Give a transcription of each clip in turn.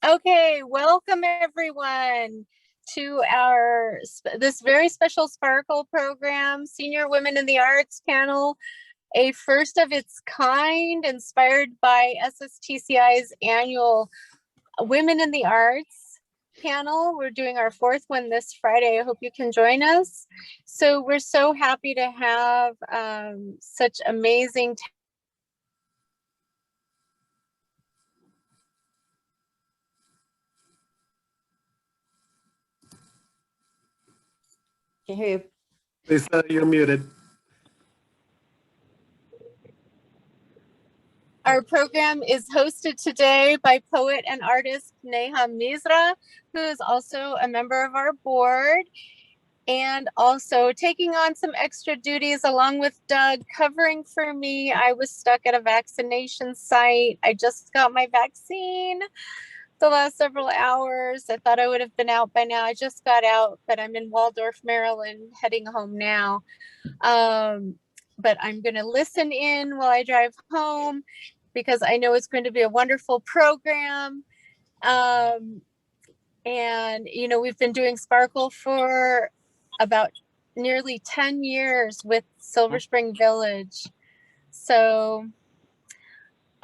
Okay, welcome everyone to our this very special Sparkle program, Senior Women in the Arts panel, a first of its kind inspired by SSTCI's annual Women in the Arts panel. We're doing our fourth one this Friday. I hope you can join us. So we're so happy to have such amazing Can hear you. Lisa, you're muted. Our program is hosted today by poet and artist Neha Misra, who is also a member of our board, and also taking on some extra duties along with Doug, covering for me. I was stuck at a vaccination site. I just got my vaccine the last several hours. I thought I would have been out by now. I just got out, but I'm in Waldorf, Maryland, heading home now. But I'm going to listen in while I drive home because I know it's going to be a wonderful program. And, you know, we've been doing Sparkle for about nearly 10 years with Silver Spring Village. So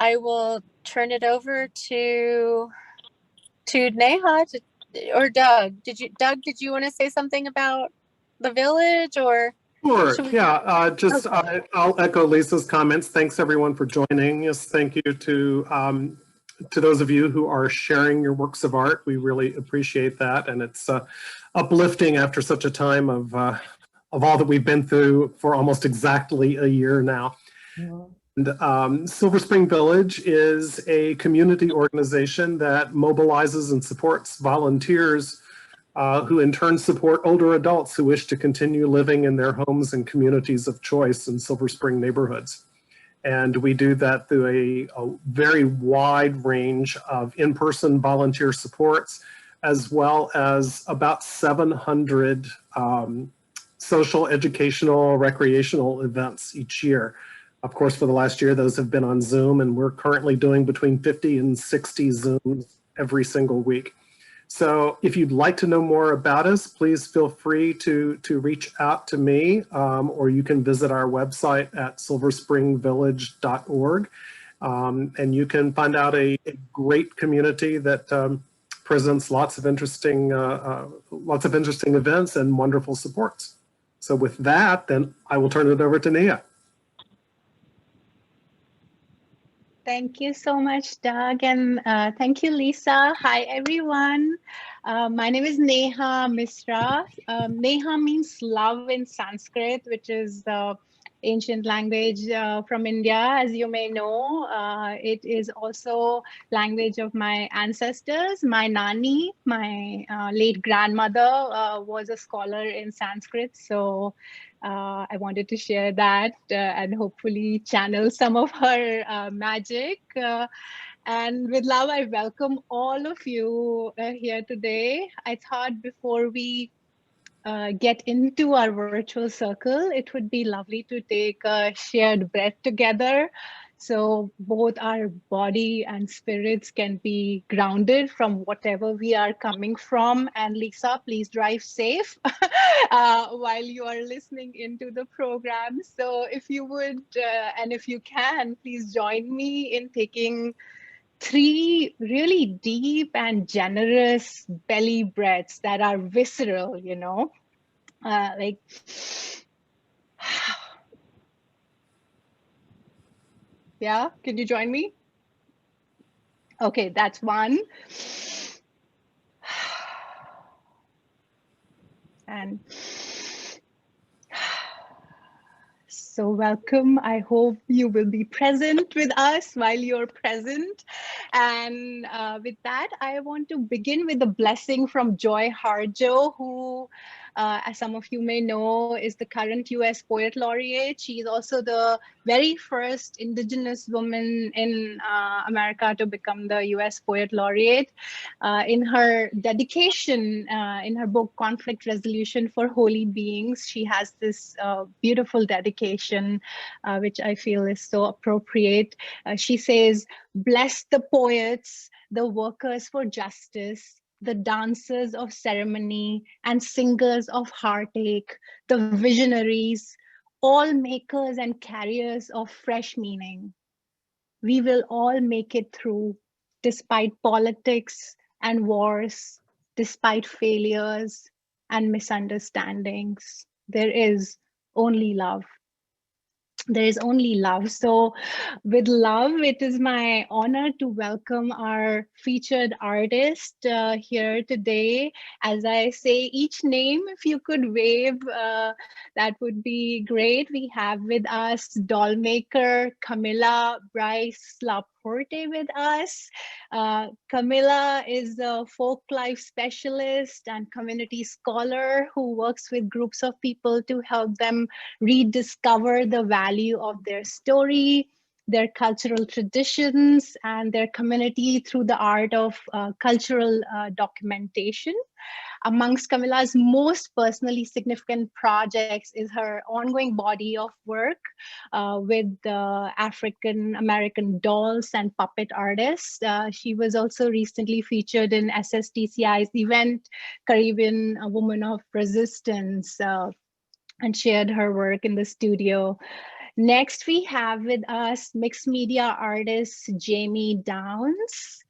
I will turn it over to Neha or Doug. Doug, did you want to say something about the village or? Sure, yeah, I'll echo Lisa's comments. Thanks everyone for joining. Yes, thank you to those of you who are sharing your works of art. We really appreciate that, and it's uplifting after such a time of all that we've been through for almost exactly a year now. Yeah. And, Silver Spring Village is a community organization that mobilizes and supports volunteers who in turn support older adults who wish to continue living in their homes and communities of choice in Silver Spring neighborhoods. And we do that through a very wide range of in-person volunteer supports, as well as about 700 social, educational, recreational events each year. Of course, for the last year, those have been on Zoom, and we're currently doing between 50 and 60 Zooms every single week. So if you'd like to know more about us, please feel free to reach out to me, or you can visit our website at silverspringvillage.org. And you can find out a great community that presents lots of interesting events and wonderful supports. So with that, then I will turn it over to Nia. Thank you so much, Doug, and thank you, Lisa. Hi, everyone. My name is Neha Misra. Neha means love in Sanskrit, which is the ancient language from India, as you may know. It is also language of my ancestors. My Nanny, my late grandmother, was a scholar in Sanskrit, so I wanted to share that and hopefully channel some of her magic. And with love, I welcome all of you here today. I thought before we get into our virtual circle, it would be lovely to take a shared breath together, so both our body and spirits can be grounded from whatever we are coming from. And Lisa, please drive safe while you are listening into the program. So if you would, and if you can, please join me in taking 3 really deep and generous belly breaths that are visceral, you know, like, yeah, can you join me? Okay, that's 1. And so welcome. I hope you will be present with us while you're present. And with that, I want to begin with a blessing from Joy Harjo, who, as some of you may know, is the current US Poet Laureate. She is also the very first Indigenous woman in America to become the US Poet Laureate. In her dedication, in her book, Conflict Resolution for Holy Beings, she has this beautiful dedication, which I feel is so appropriate. She says, "Bless the poets, the workers for justice, the dancers of ceremony and singers of heartache, the visionaries, all makers and carriers of fresh meaning. We will all make it through, despite politics and wars, despite failures and misunderstandings. There is only love. There is only love. So with love, it is my honor to welcome our featured artist here today. As I say each name, if you could wave, that would be great. We have with us doll maker Camila, Bryce, Laporte with us. Camila is a folk life specialist and community scholar who works with groups of people to help them rediscover the value of their story, their cultural traditions, and their community through the art of cultural documentation. Amongst Camila's most personally significant projects is her ongoing body of work with African American dolls and puppet artists. She was also recently featured in SSTCI's event, Caribbean Woman of Resistance, and shared her work in the studio. Next, we have with us mixed media artist Jamie Downs.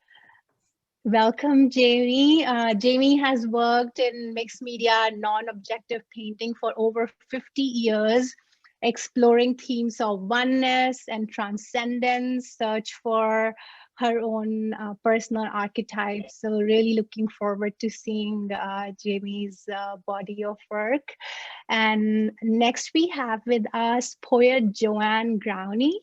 Welcome, Jamie. Jamie has worked in mixed media non-objective painting for over 50 years, exploring themes of oneness and transcendence, search for her own personal archetypes. So really looking forward to seeing Jamie's body of work. And next we have with us poet Joanne Brownie.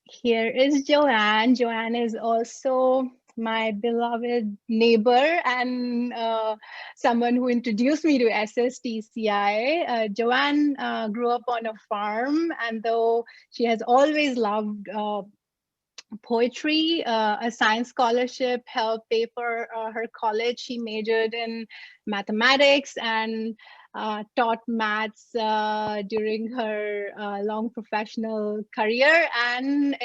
Here is Joanne. Joanne is also my beloved neighbor and someone who introduced me to SSTCI. Joanne grew up on a farm, and though she has always loved poetry, a science scholarship helped pay for her college. She majored in mathematics and taught maths during her long professional career, and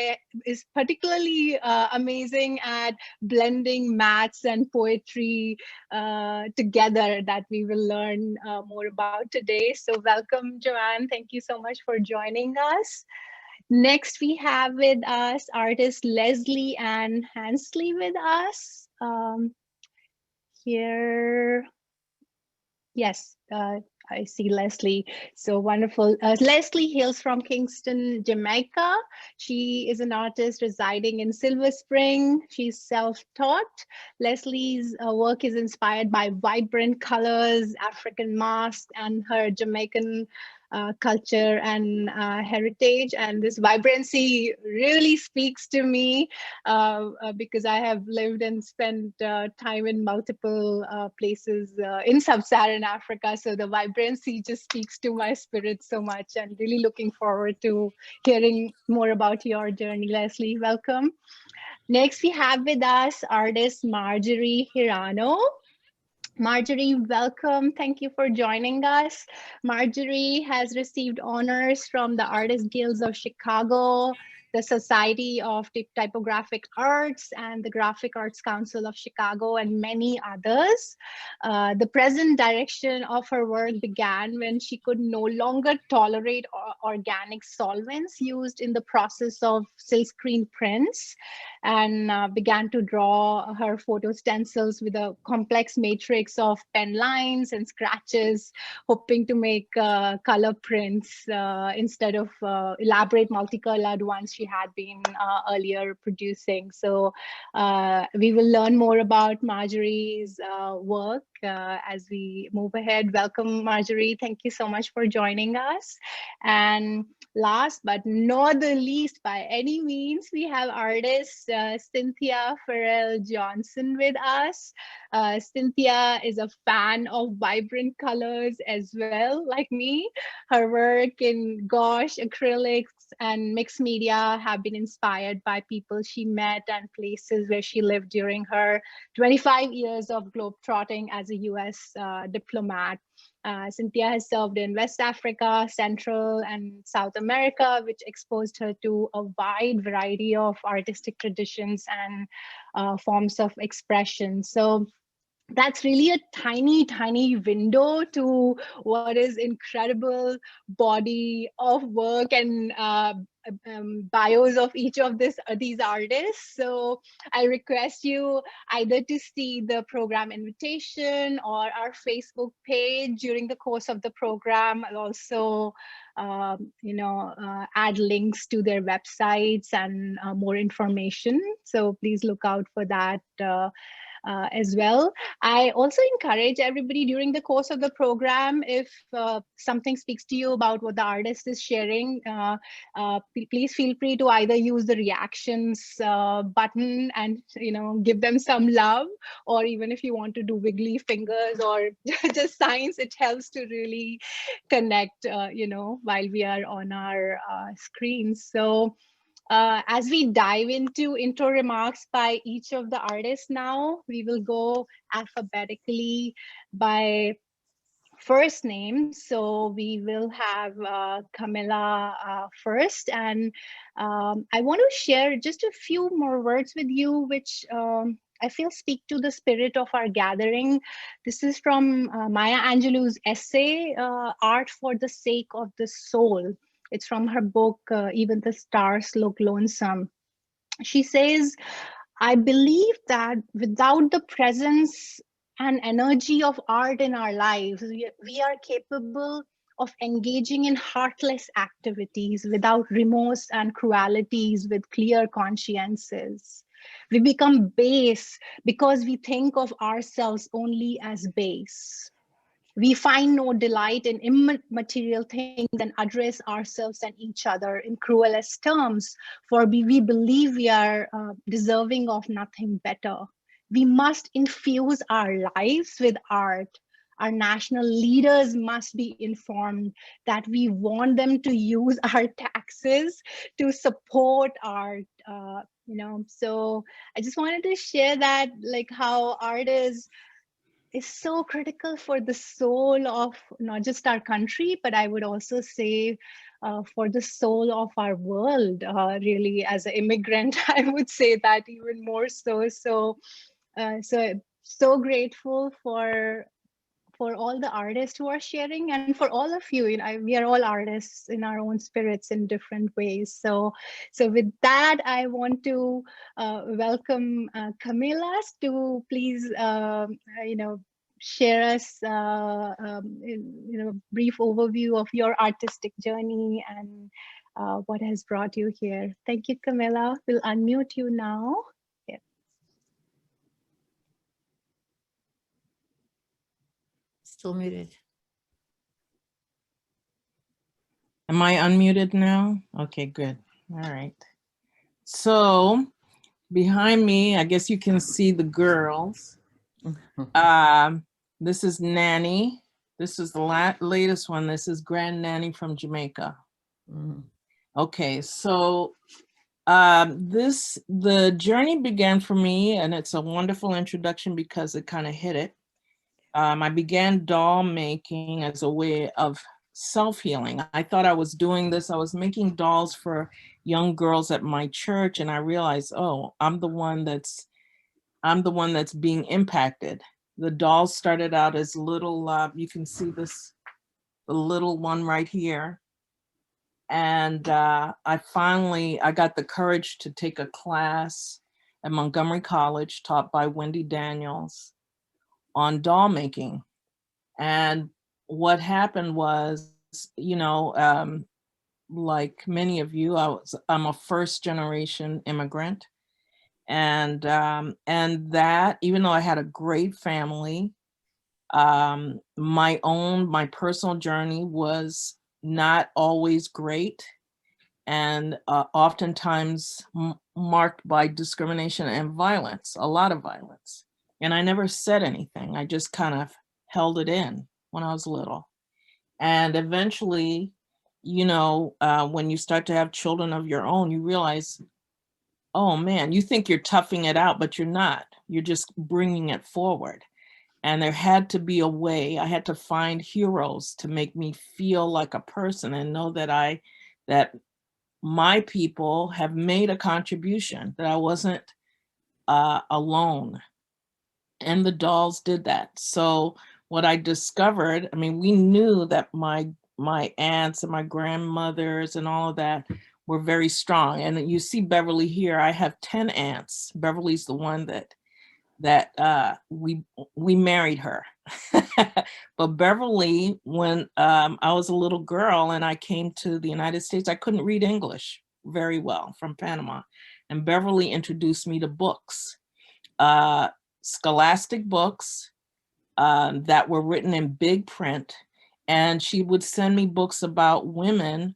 is particularly amazing at blending maths and poetry together, that we will learn more about today. So welcome, Joanne. Thank you so much for joining us. Next, we have with us artist Leslie Ann Hansley with us. Here, yes, I see Leslie. So wonderful. Leslie hails from Kingston, Jamaica. She is an artist residing in Silver Spring. She's self-taught. Leslie's work is inspired by vibrant colors, African masks, and her Jamaican culture and heritage, and this vibrancy really speaks to me because I have lived and spent time in multiple places in sub-Saharan Africa, so the vibrancy just speaks to my spirit so much, and really looking forward to hearing more about your journey. Leslie, welcome. Next we have with us artist Marjorie Hirano. Marjorie, welcome. Thank you for joining us. Marjorie has received honors from the Artist Guilds of Chicago, the Society of Typographic Arts, and the Graphic Arts Council of Chicago, and many others. The present direction of her work began when she could no longer tolerate organic solvents used in the process of silkscreen prints, and began to draw her photo stencils with a complex matrix of pen lines and scratches, hoping to make color prints instead of elaborate multicolored ones she had been earlier producing. So we will learn more about Marjorie's work as we move ahead. Welcome, Marjorie. Thank you so much for joining us. And last but not the least by any means, we have artist Cynthia Farrell Johnson with us. Cynthia is a fan of vibrant colors as well, like me. Her work in gouache, acrylics, and mixed media Cynthia have been inspired by people she met and places where she lived during her 25 years of globetrotting as a US diplomat. Cynthia has served in West Africa, Central and South America, which exposed her to a wide variety of artistic traditions and forms of expression. So that's really a tiny window to what is incredible body of work and bios of each of these artists. So I request you either to see the program invitation or our Facebook page during the course of the program. I'll also add links to their websites and more information. So please look out for that as well. I also encourage everybody during the course of the program, if something speaks to you about what the artist is sharing, please feel free to either use the reactions button and give them some love, or even if you want to do wiggly fingers or just signs, it helps to really connect while we are on our screens. So as we dive into intro remarks by each of the artists now, we will go alphabetically by first name. So we will have Camila first. And I want to share just a few more words with you, which I feel speak to the spirit of our gathering. This is from Maya Angelou's essay, Art for the Sake of the Soul. It's from her book, Even the Stars Look Lonesome. She says, I believe that without the presence and energy of art in our lives, we are capable of engaging in heartless activities without remorse and cruelties with clear consciences. We become base because we think of ourselves only as base. We find no delight in immaterial things and address ourselves and each other in cruelest terms, for we believe we are deserving of nothing better. We must infuse our lives with art. Our national leaders must be informed that we want them to use our taxes to support art. So I just wanted to share that, like how art is so critical for the soul of not just our country, but I would also say for the soul of our world, really, as an immigrant, I would say that even more so. So grateful for all the artists who are sharing, and for all of you. We are all artists in our own spirits in different ways. So with that, I want to welcome Camila to please share us brief overview of your artistic journey and what has brought you here. Thank you, Camila. We'll unmute you now. Still muted. Am I unmuted now? Okay, good. All right. So behind me, I guess you can see the girls. This is Nanny. This is the latest one. This is Grand Nanny from Jamaica. Okay, so the journey began for me, and it's a wonderful introduction because it kind of hit it. I began doll making as a way of self-healing. I thought I was doing this. I was making dolls for young girls at my church, and I realized, oh, I'm the one that's being impacted. The dolls started out as little, you can see this, the little one right here. And I got the courage to take a class at Montgomery College taught by Wendy Daniels on doll making. And what happened was, like many of you, I'm a first generation immigrant. And that, even though I had a great family, my personal journey was not always great, and oftentimes marked by discrimination and violence, a lot of violence. And I never said anything. I just kind of held it in when I was little. And eventually you know, when you start to have children of your own, you realize, oh man, you think you're toughing it out, but you're not. You're just bringing it forward. And there had to be a way. I had to find heroes to make me feel like a person and know that that my people have made a contribution, that I wasn't alone. And the dolls did that. So what I discovered, I mean, we knew that my aunts and my grandmothers and all of that were very strong. And you see Beverly here, I have 10 aunts. Beverly's the one that we married her. But Beverly, when I was a little girl and I came to the United States, I couldn't read English very well from Panama. And Beverly introduced me to books, scholastic books that were written in big print. And she would send me books about women.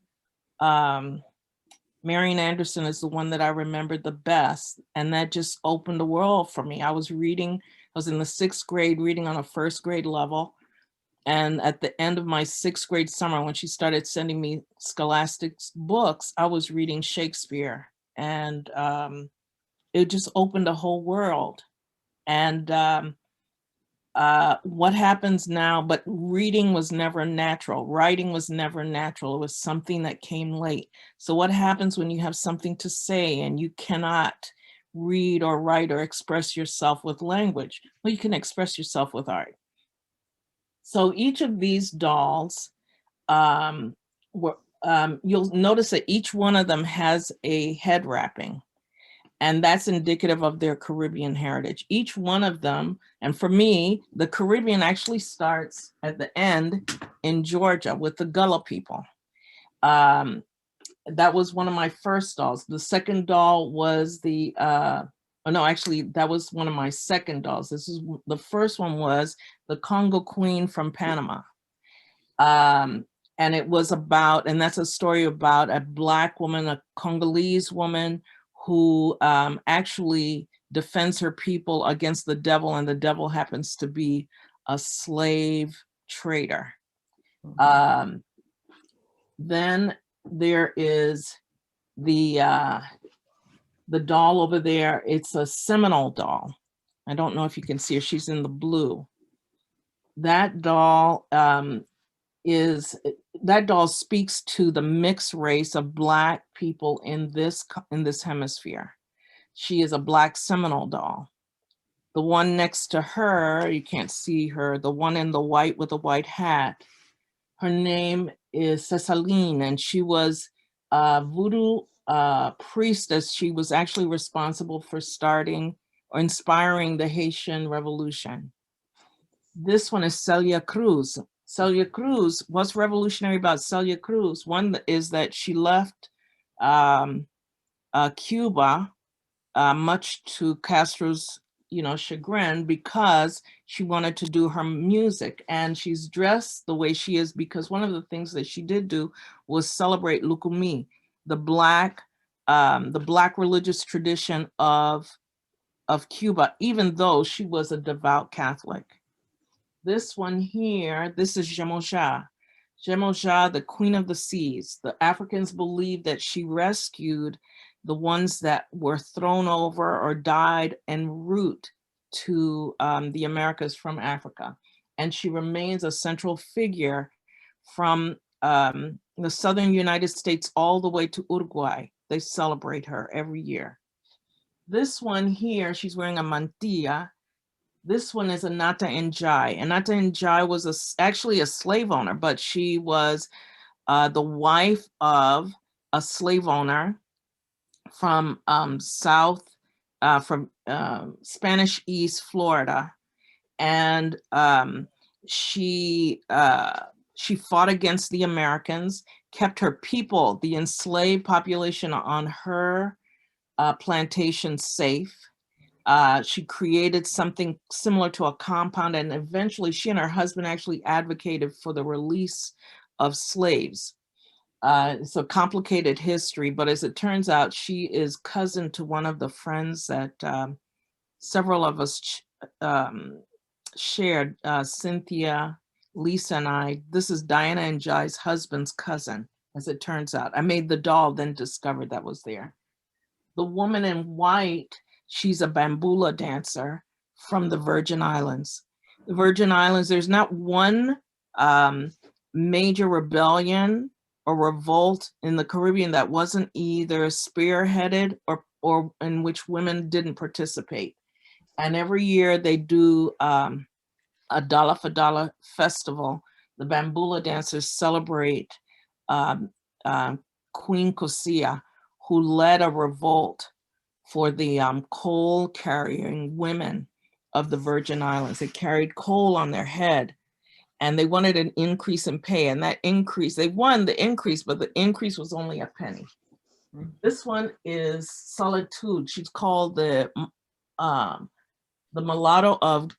Marian Anderson is the one that I remembered the best. And that just opened the world for me. I was in the 6th grade reading on a 1st grade level. And at the end of my 6th grade summer, when she started sending me scholastic books, I was reading Shakespeare. And it just opened a whole world. And what happens now, but reading was never natural. Writing was never natural. It was something that came late. So what happens when you have something to say and you cannot read or write or express yourself with language? Well, you can express yourself with art. So each of these dolls, you'll notice that each one of them has a head wrapping. And that's indicative of their Caribbean heritage. Each one of them, and for me, the Caribbean actually starts at the end in Georgia with the Gullah people. That was one of my first dolls. The second doll was that was one of my second dolls. The first one was the Congo Queen from Panama. And it was and that's a story about a Black woman, a Congolese woman, who actually defends her people against the devil, and the devil happens to be a slave trader. Then there is the doll over there. It's a Seminole doll. I don't know if you can see her. She's in the blue. That doll speaks to the mixed race of Black people in this hemisphere. She is a Black Seminole doll. The one next to her, you can't see her, the one in the white with the white hat, her name is Césaline, and she was a voodoo priestess. She was actually responsible for starting or inspiring the Haitian Revolution. This one is Celia Cruz. Celia Cruz, what's revolutionary about Celia Cruz? One is that she left Cuba, much to Castro's chagrin, because she wanted to do her music, and she's dressed the way she is because one of the things that she did do was celebrate Lukumi, the Black religious tradition of Cuba, even though she was a devout Catholic. This one here, this is Jemoja. Jemoja, the Queen of the Seas. The Africans believe that she rescued the ones that were thrown over or died en route to the Americas from Africa. And she remains a central figure from the southern United States all the way to Uruguay. They celebrate her every year. This one here, she's wearing a mantilla. This one is Anata Njai. Anata Njai was actually a slave owner, but she was the wife of a slave owner from Spanish East Florida, and she fought against the Americans, kept her people, the enslaved population on her plantation, safe. She created something similar to a compound, and eventually she and her husband actually advocated for the release of slaves. It's a complicated history, but as it turns out, she is cousin to one of the friends that several of us shared, Cynthia, Lisa, and I. This is Diana Njai's husband's cousin. as it turns out. I made the doll, then discovered that was there. The woman in white, she's a bambula dancer from the Virgin Islands. The Virgin Islands, there's not one major rebellion or revolt in the Caribbean that wasn't either spearheaded or in which women didn't participate. And every year they do a Dollar for Dollar festival. The bambula dancers celebrate Queen Kosia, who led a revolt for the coal carrying women of the Virgin Islands. They carried coal on their head and they wanted an increase in pay, and that increase, they won the increase, but the increase was only a penny. This one is Solitude. She's called the mulatto of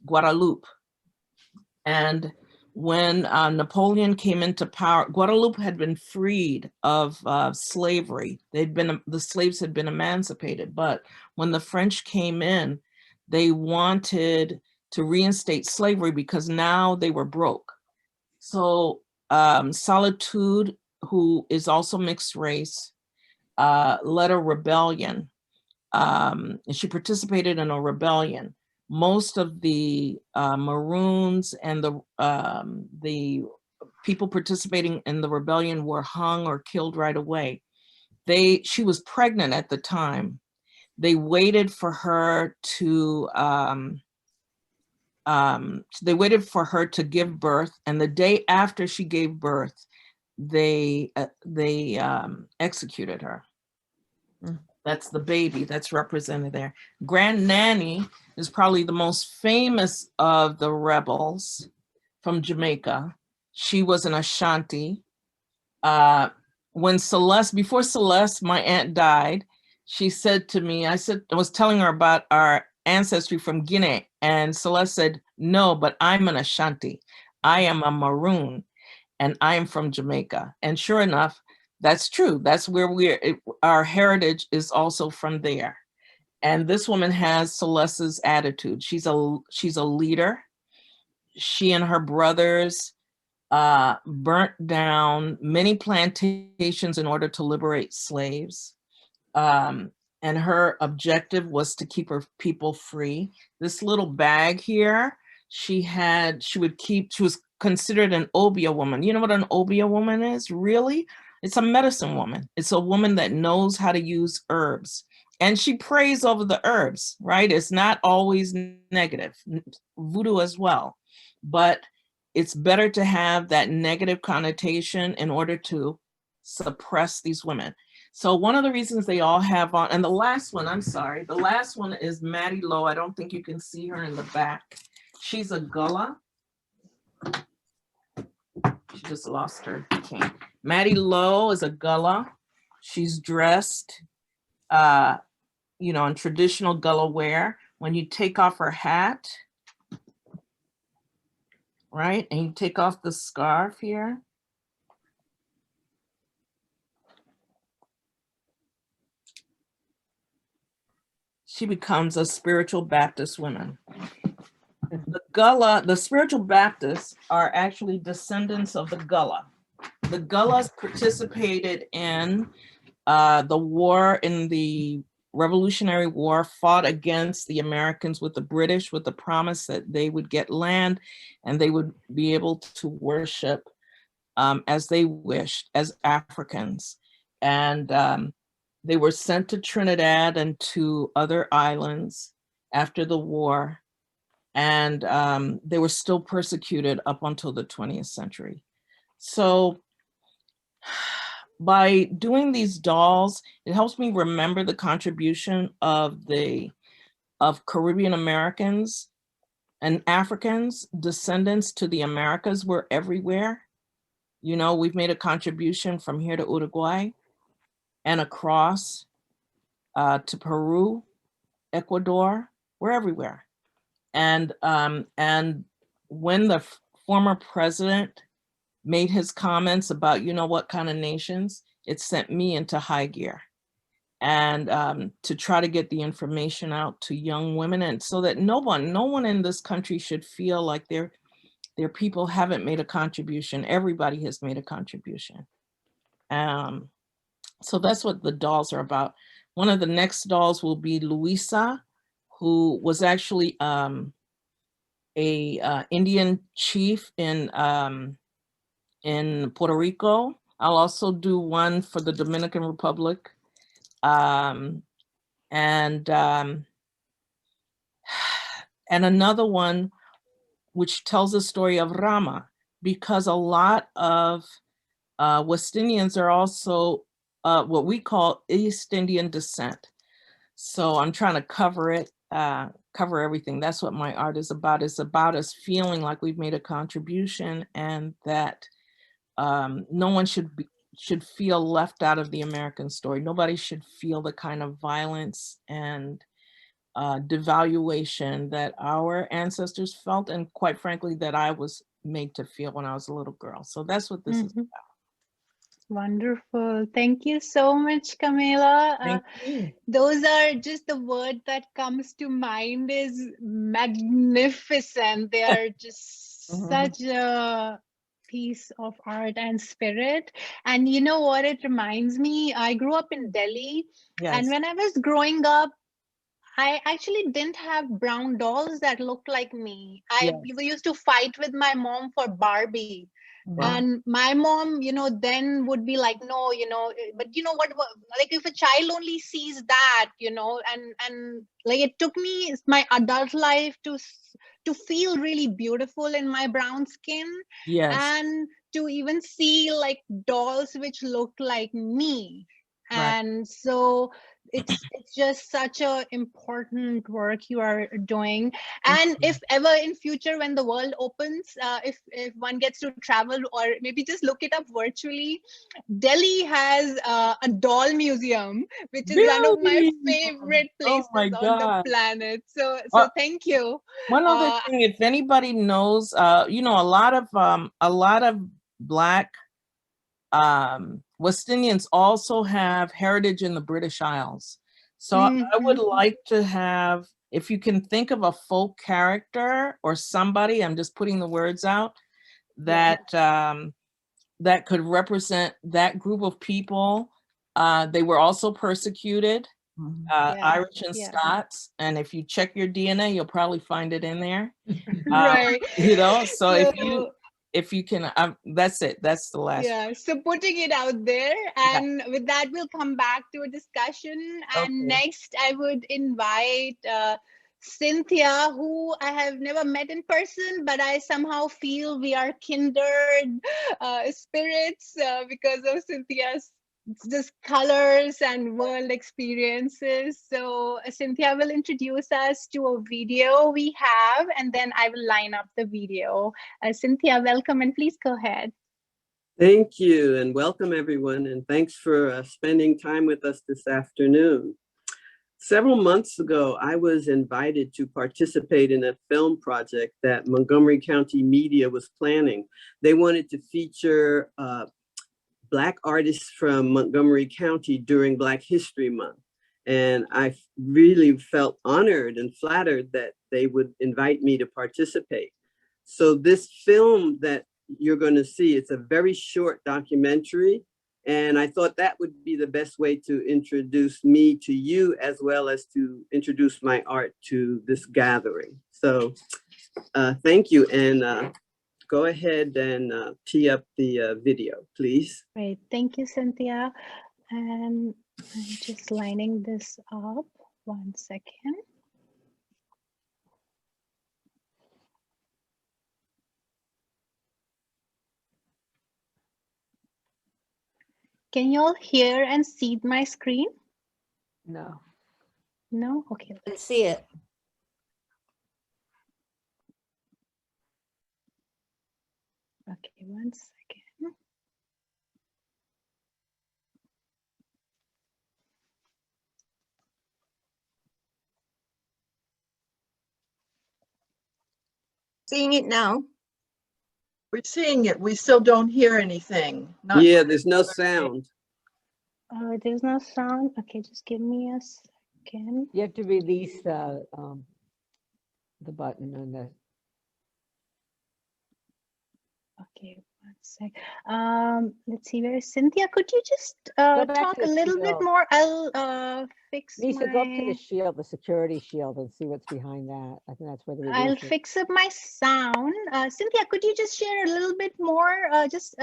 Guadeloupe. And when Napoleon came into power, Guadeloupe had been freed of slavery. The slaves had been emancipated, but when the French came in, they wanted to reinstate slavery because now they were broke. So Solitude, who is also mixed race, led a rebellion. And she participated in a rebellion. Most of the Maroons and the people participating in the rebellion were hung or killed right away. She was pregnant at the time. They waited for her to give birth, and the day after she gave birth, they executed her. That's the baby that's represented there. Grand Nanny is probably the most famous of the rebels from Jamaica. She was an Ashanti. When before Celeste, my aunt died, she said to me, I was telling her about our ancestry from Guinea, and Celeste said, no, but I'm an Ashanti. I am a Maroon, and I am from Jamaica. And sure enough, that's true. That's where our heritage is also from there. And this woman has Celeste's attitude. She's a leader. She and her brothers burnt down many plantations in order to liberate slaves. And her objective was to keep her people free. This little bag here, she was considered an obia woman. You know what an obia woman is? Really? It's a medicine woman. It's a woman that knows how to use herbs. And she prays over the herbs, right? It's not always negative. Voodoo as well. But it's better to have that negative connotation in order to suppress these women. So one of the reasons they all have on, and the last one is Maddie Lowe. I don't think you can see her in the back. She's a gullah. She just lost her cane. Maddie Lowe is a gullah. She's dressed, in traditional gullah wear. When you take off her hat, right, and you take off the scarf here, she becomes a spiritual Baptist woman. The spiritual Baptists are actually descendants of the Gullah. The Gullahs participated in the Revolutionary War, fought against the Americans with the British, with the promise that they would get land and they would be able to worship as they wished as Africans. And they were sent to Trinidad and to other islands after the war. And they were still persecuted up until the 20th century. So by doing these dolls, it helps me remember the contribution of Caribbean Americans and Africans, descendants to the Americas. Were everywhere. We've made a contribution from here to Uruguay and across to Peru, Ecuador. We're everywhere. And when the former president made his comments about, what kind of nations, it sent me into high gear. And to try to get the information out to young women, and so that no one in this country should feel like they're there are people who haven't made a contribution. Everybody has made a contribution. So that's what the dolls are about. One of the next dolls will be Luisa, who was actually a Indian chief in Puerto Rico. I'll also do one for the Dominican Republic. And another one which tells the story of Rama, because a lot of West Indians are also what we call East Indian descent. So I'm trying to cover it, cover everything. That's what my art is about. It's about us feeling like we've made a contribution, and that no one should feel left out of the American story. Nobody should feel the kind of violence and devaluation that our ancestors felt, and quite frankly, that I was made to feel when I was a little girl. So that's what this is about. Wonderful. Thank you so much, Camila. Thank you. Those are just the word that comes to mind is magnificent. They are just such a piece of art and spirit. And you know what it reminds me? I grew up in Delhi. Yes. And when I was growing up, I actually didn't have brown dolls that looked like me. We used to fight with my mom for Barbie. Wow. And my mom, then would be like, no, but you know what, like if a child only sees that, and like it took me my adult life to feel really beautiful in my brown skin. Yes. And to even see like dolls which looked like me. Right. And so it's just such a important work you are doing. And if ever in future when the world opens, if one gets to travel or maybe just look it up virtually, Delhi has a doll museum, which is one of my favorite places on the planet. So thank you. One other thing, if anybody knows, a lot of Black West Indians also have heritage in the British Isles. So I would like to have, if you can think of a folk character or somebody, I'm just putting the words out, that that could represent that group of people. They were also persecuted, Irish and Scots. And if you check your DNA, you'll probably find it in there. Right. So if you can, that's it. That's the last. Yeah, so putting it out there, and with that, we'll come back to a discussion. And next, I would invite Cynthia, who I have never met in person, but I somehow feel we are kindred spirits because of Cynthia's just colors and world experiences. So Cynthia will introduce us to a video we have, and then I will line up the video. Cynthia, welcome, and please go ahead. Thank you, and welcome everyone, and thanks for spending time with us this afternoon. Several months ago, I was invited to participate in a film project that Montgomery County Media was planning. They wanted to feature Black artists from Montgomery County during Black History Month. And I really felt honored and flattered that they would invite me to participate. So this film that you're going to see, it's a very short documentary. And I thought that would be the best way to introduce me to you, as well as to introduce my art to this gathering. So thank you. And go ahead and tee up the video, please. Great. Thank you, Cynthia. And I'm just lining this up. 1 second. Can you all hear and see my screen? No. No? Okay. Let's see it. Okay, 1 second. Seeing it now. We're seeing it. We still don't hear anything. Yeah, there's no sound. Oh, there's no sound. Okay, just give me a second. You have to release the button on the. Okay, one sec. Let's see, where is Cynthia? Could you just back talk to a the little bit shield. more? I'll fix Lisa, go up to the my. shield, the security shield, and see what's behind that. I think that's where the I'll release is. fix up my sound. Cynthia, could you just share a little bit more? Just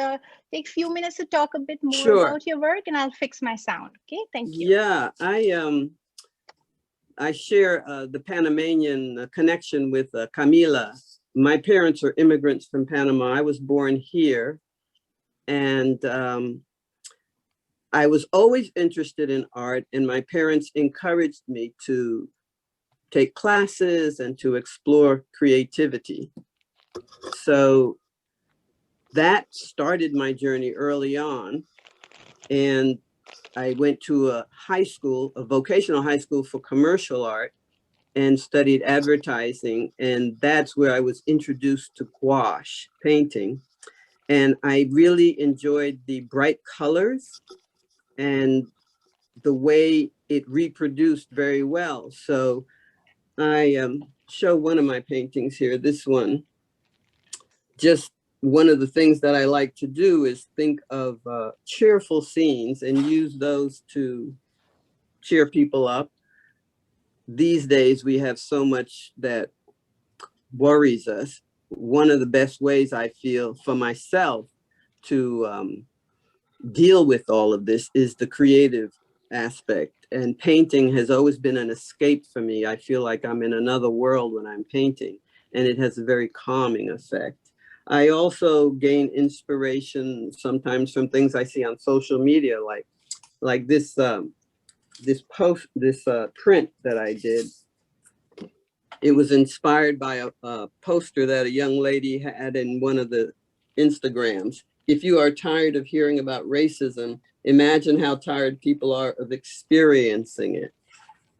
take a few minutes to talk a bit more Sure. about your work, and I'll fix my sound. Okay, thank you. Yeah, I share the Panamanian connection with Camila. My parents are immigrants from Panama. I was born here, and I was always interested in art, and my parents encouraged me to take classes and to explore creativity. So that started my journey early on, and I went to a high school, a vocational high school for commercial art, and studied advertising. And that's where I was introduced to gouache painting. And I really enjoyed the bright colors and the way it reproduced very well. So I show one of my paintings here, this one. Just one of the things that I like to do is think of cheerful scenes and use those to cheer people up. These days, we have so much that worries us. One of the best ways I feel for myself to deal with all of this is the creative aspect. And painting has always been an escape for me. I feel like I'm in another world when I'm painting, and it has a very calming effect. I also gain inspiration sometimes from things I see on social media, like this print that I did. It was inspired by a poster that a young lady had in one of the Instagrams. If you are tired of hearing about racism, imagine how tired people are of experiencing it.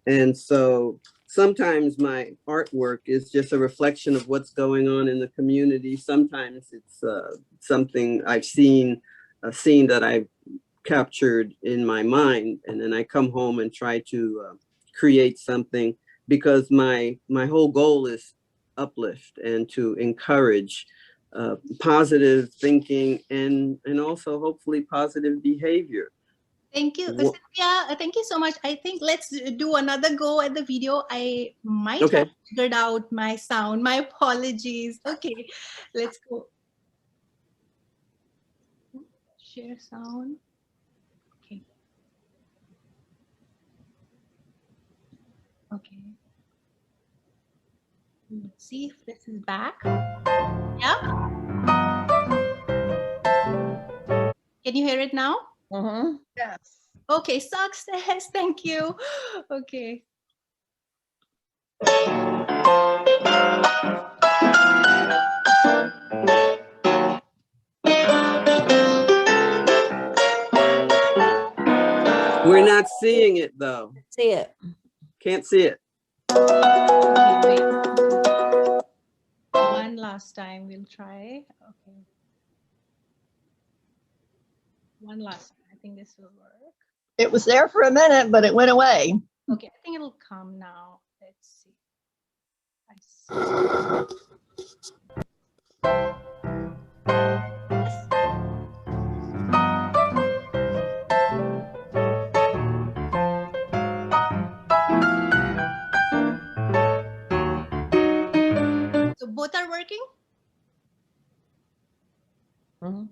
And so sometimes my artwork is just a reflection of what's going on in the community. Sometimes it's something I've seen, a scene that I've captured in my mind, and then I come home and try to create something, because my whole goal is uplift and to encourage positive thinking and also hopefully positive behavior. Thank you, Cynthia. Thank you so much. I think let's do another go at the video. I might have figured out my sound. My apologies. Okay, let's go. Share sound. Okay. Okay. Let's see if this is back. Yeah. Can you hear it now? Mm-hmm. Yes. Okay, success. Thank you. Okay. We're not seeing it though. See it. Can't see it. Okay, wait. One last time we'll try. Okay. One last time. I think this will work. It was there for a minute, but it went away. Okay, I think it'll come now. Let's see. I see. So both are working? Mm-hmm.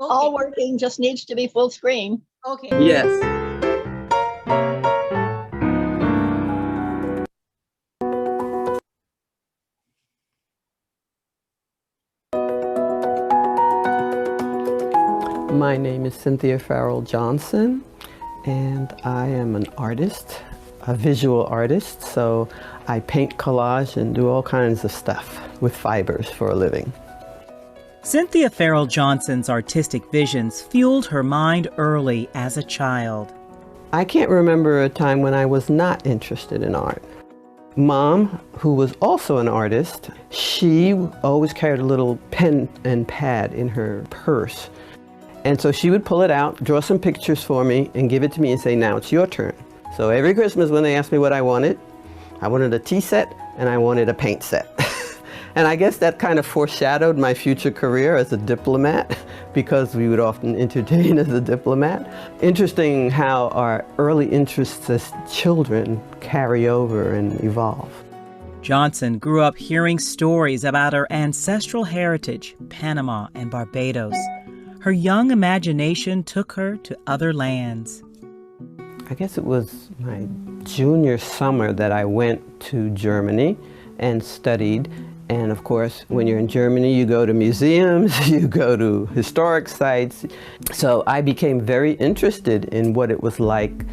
Okay. All working, just needs to be full screen. Okay. Yes. My name is Cynthia Farrell Johnson, and I am an artist, a visual artist. So I paint collage and do all kinds of stuff with fibers for a living. Cynthia Farrell Johnson's artistic visions fueled her mind early as a child. I can't remember a time when I was not interested in art. Mom, who was also an artist, she always carried a little pen and pad in her purse. And so she would pull it out, draw some pictures for me, and give it to me and say, now it's your turn. So every Christmas when they asked me what I wanted a tea set and I wanted a paint set. And I guess that kind of foreshadowed my future career as a diplomat because we would often entertain as a diplomat. Interesting how our early interests as children carry over and evolve. Johnson grew up hearing stories about her ancestral heritage, Panama and Barbados. Her young imagination took her to other lands. I guess it was my junior summer that I went to Germany and studied. And of course, when you're in Germany, you go to museums, you go to historic sites. So I became very interested in what it was like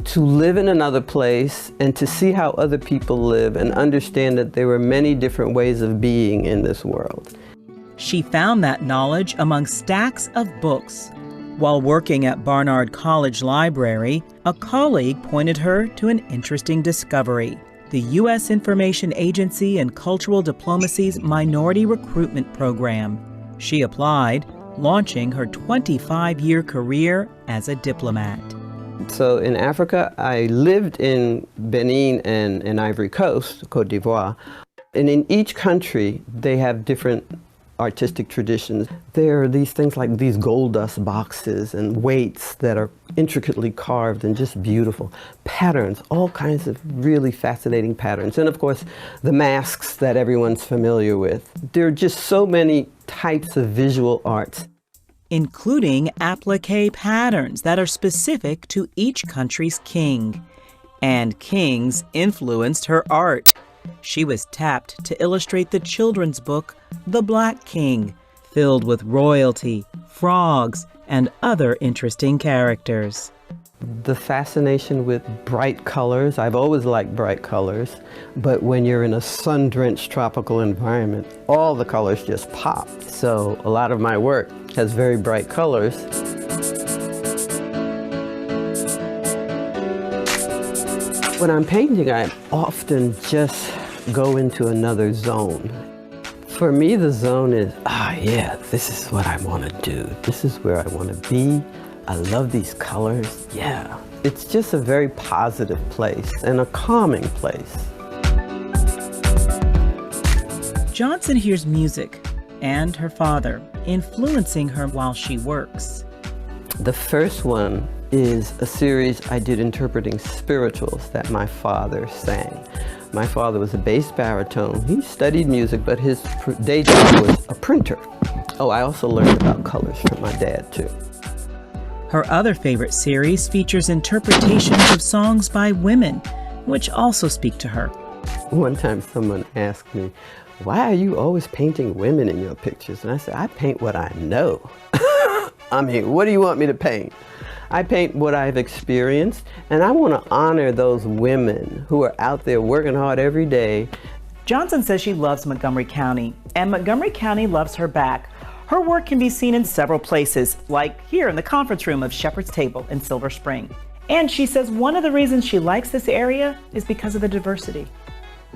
to live in another place and to see how other people live and understand that there were many different ways of being in this world. She found that knowledge among stacks of books. While working at Barnard College Library, a colleague pointed her to an interesting discovery: the U.S. Information Agency and Cultural Diplomacy's Minority Recruitment Program. She applied, launching her 25-year career as a diplomat. So in Africa, I lived in Benin and Ivory Coast, Côte d'Ivoire. And in each country, they have different artistic traditions. There are these things like these gold dust boxes and weights that are intricately carved and just beautiful. Patterns, all kinds of really fascinating patterns. And of course, the masks that everyone's familiar with. There are just so many types of visual arts, including applique patterns that are specific to each country's king. And kings influenced her art. She was tapped to illustrate the children's book, The Black King, filled with royalty, frogs, and other interesting characters. The fascination with bright colors. I've always liked bright colors, but when you're in a sun-drenched tropical environment, all the colors just pop. So a lot of my work has very bright colors. When I'm painting, I often just go into another zone. For me, the zone is, yeah, this is what I want to do. This is where I want to be. I love these colors. Yeah. It's just a very positive place and a calming place. Johnson hears music and her father influencing her while she works. The first one is a series I did interpreting spirituals that my father sang. My father was a bass baritone. He studied music, but his day job was a printer. Oh, I also learned about colors from my dad, too. Her other favorite series features interpretations of songs by women, which also speak to her. One time someone asked me, "Why are you always painting women in your pictures?" And I said, "I paint what I know." I mean, what do you want me to paint? I paint what I've experienced, and I want to honor those women who are out there working hard every day. Johnson says she loves Montgomery County, and Montgomery County loves her back. Her work can be seen in several places, like here in the conference room of Shepherd's Table in Silver Spring. And she says one of the reasons she likes this area is because of the diversity.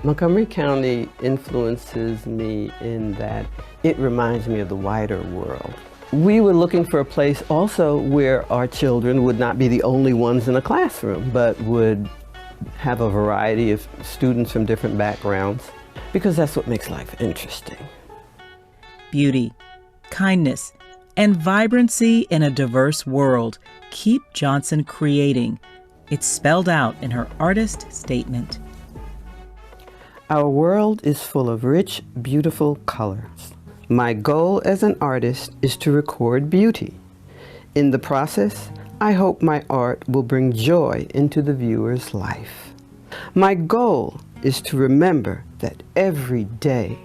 Montgomery County influences me in that it reminds me of the wider world. We were looking for a place also where our children would not be the only ones in a classroom, but would have a variety of students from different backgrounds, because that's what makes life interesting. Beauty, kindness, and vibrancy in a diverse world keep Johnson creating. It's spelled out in her artist statement. Our world is full of rich, beautiful colors. My goal as an artist is to record beauty. In the process, I hope my art will bring joy into the viewer's life. My goal is to remember that every day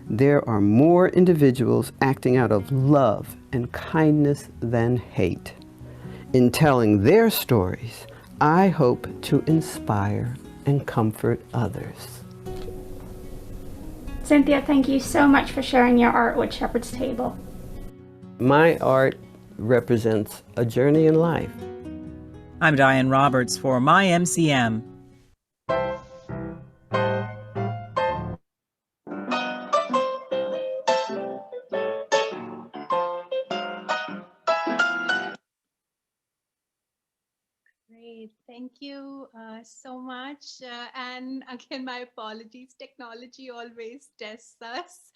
there are more individuals acting out of love and kindness than hate. In telling their stories, I hope to inspire and comfort others. Cynthia, thank you so much for sharing your art with Shepherd's Table. My art represents a journey in life. I'm Diane Roberts for MyMCM. Great, thank Thank you so much. And again, my apologies. Technology always tests us.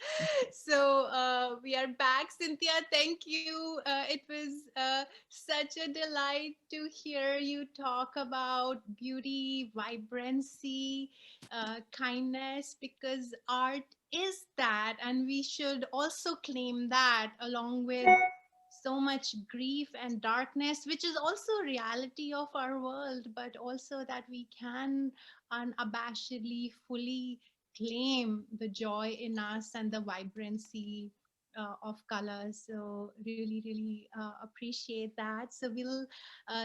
So we are back. Cynthia, thank you. It was such a delight to hear you talk about beauty, vibrancy, kindness, because art is that. And we should also claim that along with so much grief and darkness, which is also a reality of our world, but also that we can unabashedly fully claim the joy in us and the vibrancy of colors. So really, really appreciate that. So we'll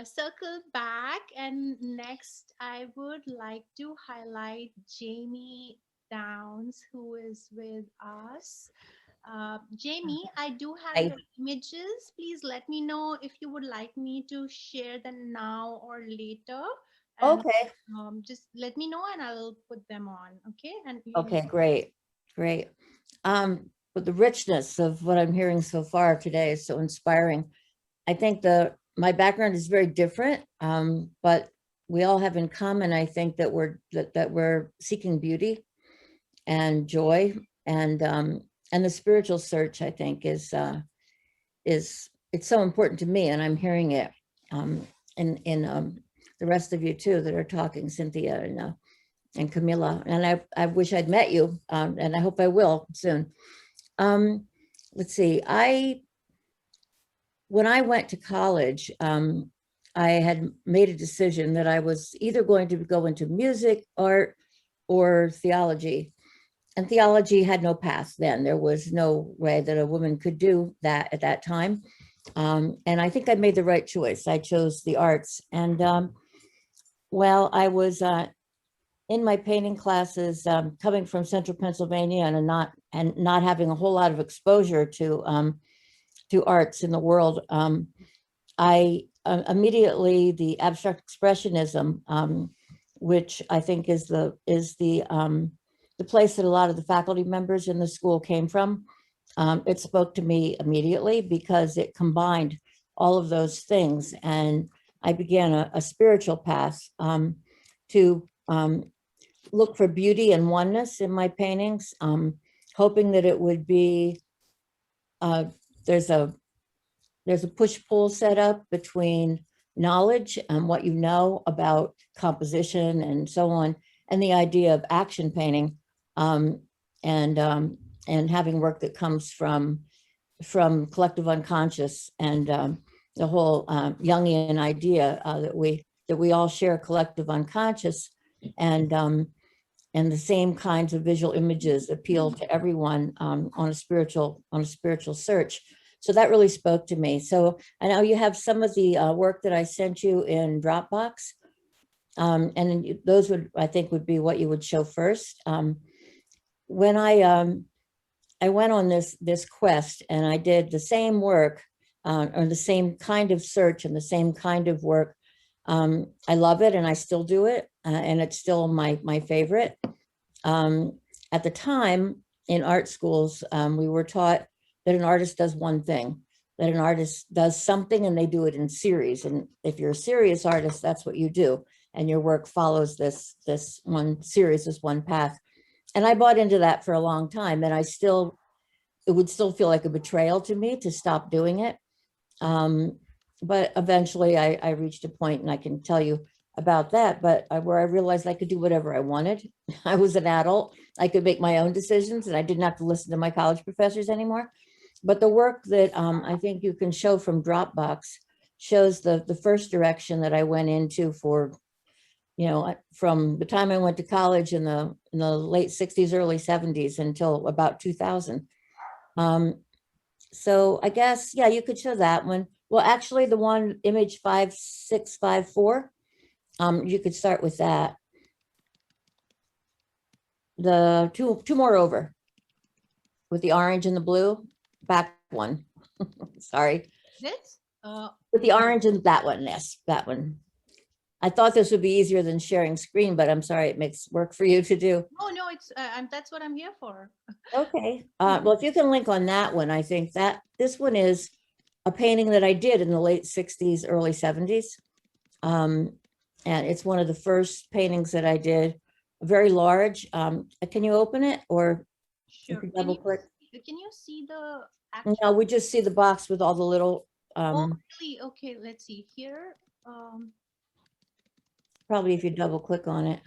circle back, and next I would like to highlight Jamie Downs, who is with us. Jamie, I do have Hi. your images. Please let me know if you would like me to share them now or later. And Okay. just let me know and I'll put them on. Okay. And Okay, great. Great. But the richness of what I'm hearing so far today is so inspiring. I think my background is very different, but we all have in common, I think, that we're seeking beauty and joy, and the spiritual search, I think, is it's so important to me, and I'm hearing it in the rest of you too that are talking, Cynthia and Camila, and I wish I'd met you, and I hope I will soon. Let's see, when I went to college, I had made a decision that I was either going to go into music, art, or theology. And theology had no path then. There was no way that a woman could do that at that time. And I think I made the right choice. I chose the arts. And while I was in my painting classes, coming from Central Pennsylvania and not having a whole lot of exposure to arts in the world, I immediately the abstract expressionism, which I think is the place that a lot of the faculty members in the school came from. It spoke to me immediately because it combined all of those things. And I began a spiritual path to look for beauty and oneness in my paintings, hoping that it would be, there's a push-pull set up between knowledge and what you know about composition and so on, and the idea of action painting, and having work that comes from collective unconscious, and the whole Jungian idea that we all share collective unconscious, and the same kinds of visual images appeal to everyone on a spiritual search. So that really spoke to me. So I know you have some of the work that I sent you in Dropbox. And those I think would be what you would show first. When I went on this quest, and I did the same work, or the same kind of search and the same kind of work. I love it, and I still do it, and it's still my favorite. At the time in art schools, we were taught that an artist does one thing, that an artist does something and they do it in series. And if you're a serious artist, that's what you do. And your work follows this one series, this one path. And I bought into that for a long time, and it would still feel like a betrayal to me to stop doing it. But eventually I reached a point, and I can tell you about that, but where I realized I could do whatever I wanted. I was an adult. I could make my own decisions, and I didn't have to listen to my college professors anymore. But the work that I think you can show from Dropbox shows the first direction that I went into for, from the time I went to college in the late 60s, early 70s until about 2000. So I guess, yeah, you could show that one. Well, actually the one, image 5654, you could start with that. The two more over with the orange and the blue, back one. Sorry. This? With the orange and that one, yes, that one. I thought this would be easier than sharing screen, but I'm sorry, it makes work for you to do. Oh, no, it's that's what I'm here for. Okay. Well, if you can link on that one, I think that this one is a painting that I did in the late 60s, early 70s. And it's one of the first paintings that I did, very large. Can you open it or Sure. double click? Can you see the No, we just see the box with all the little, oh, really? Okay, let's see here. probably if you double click on it.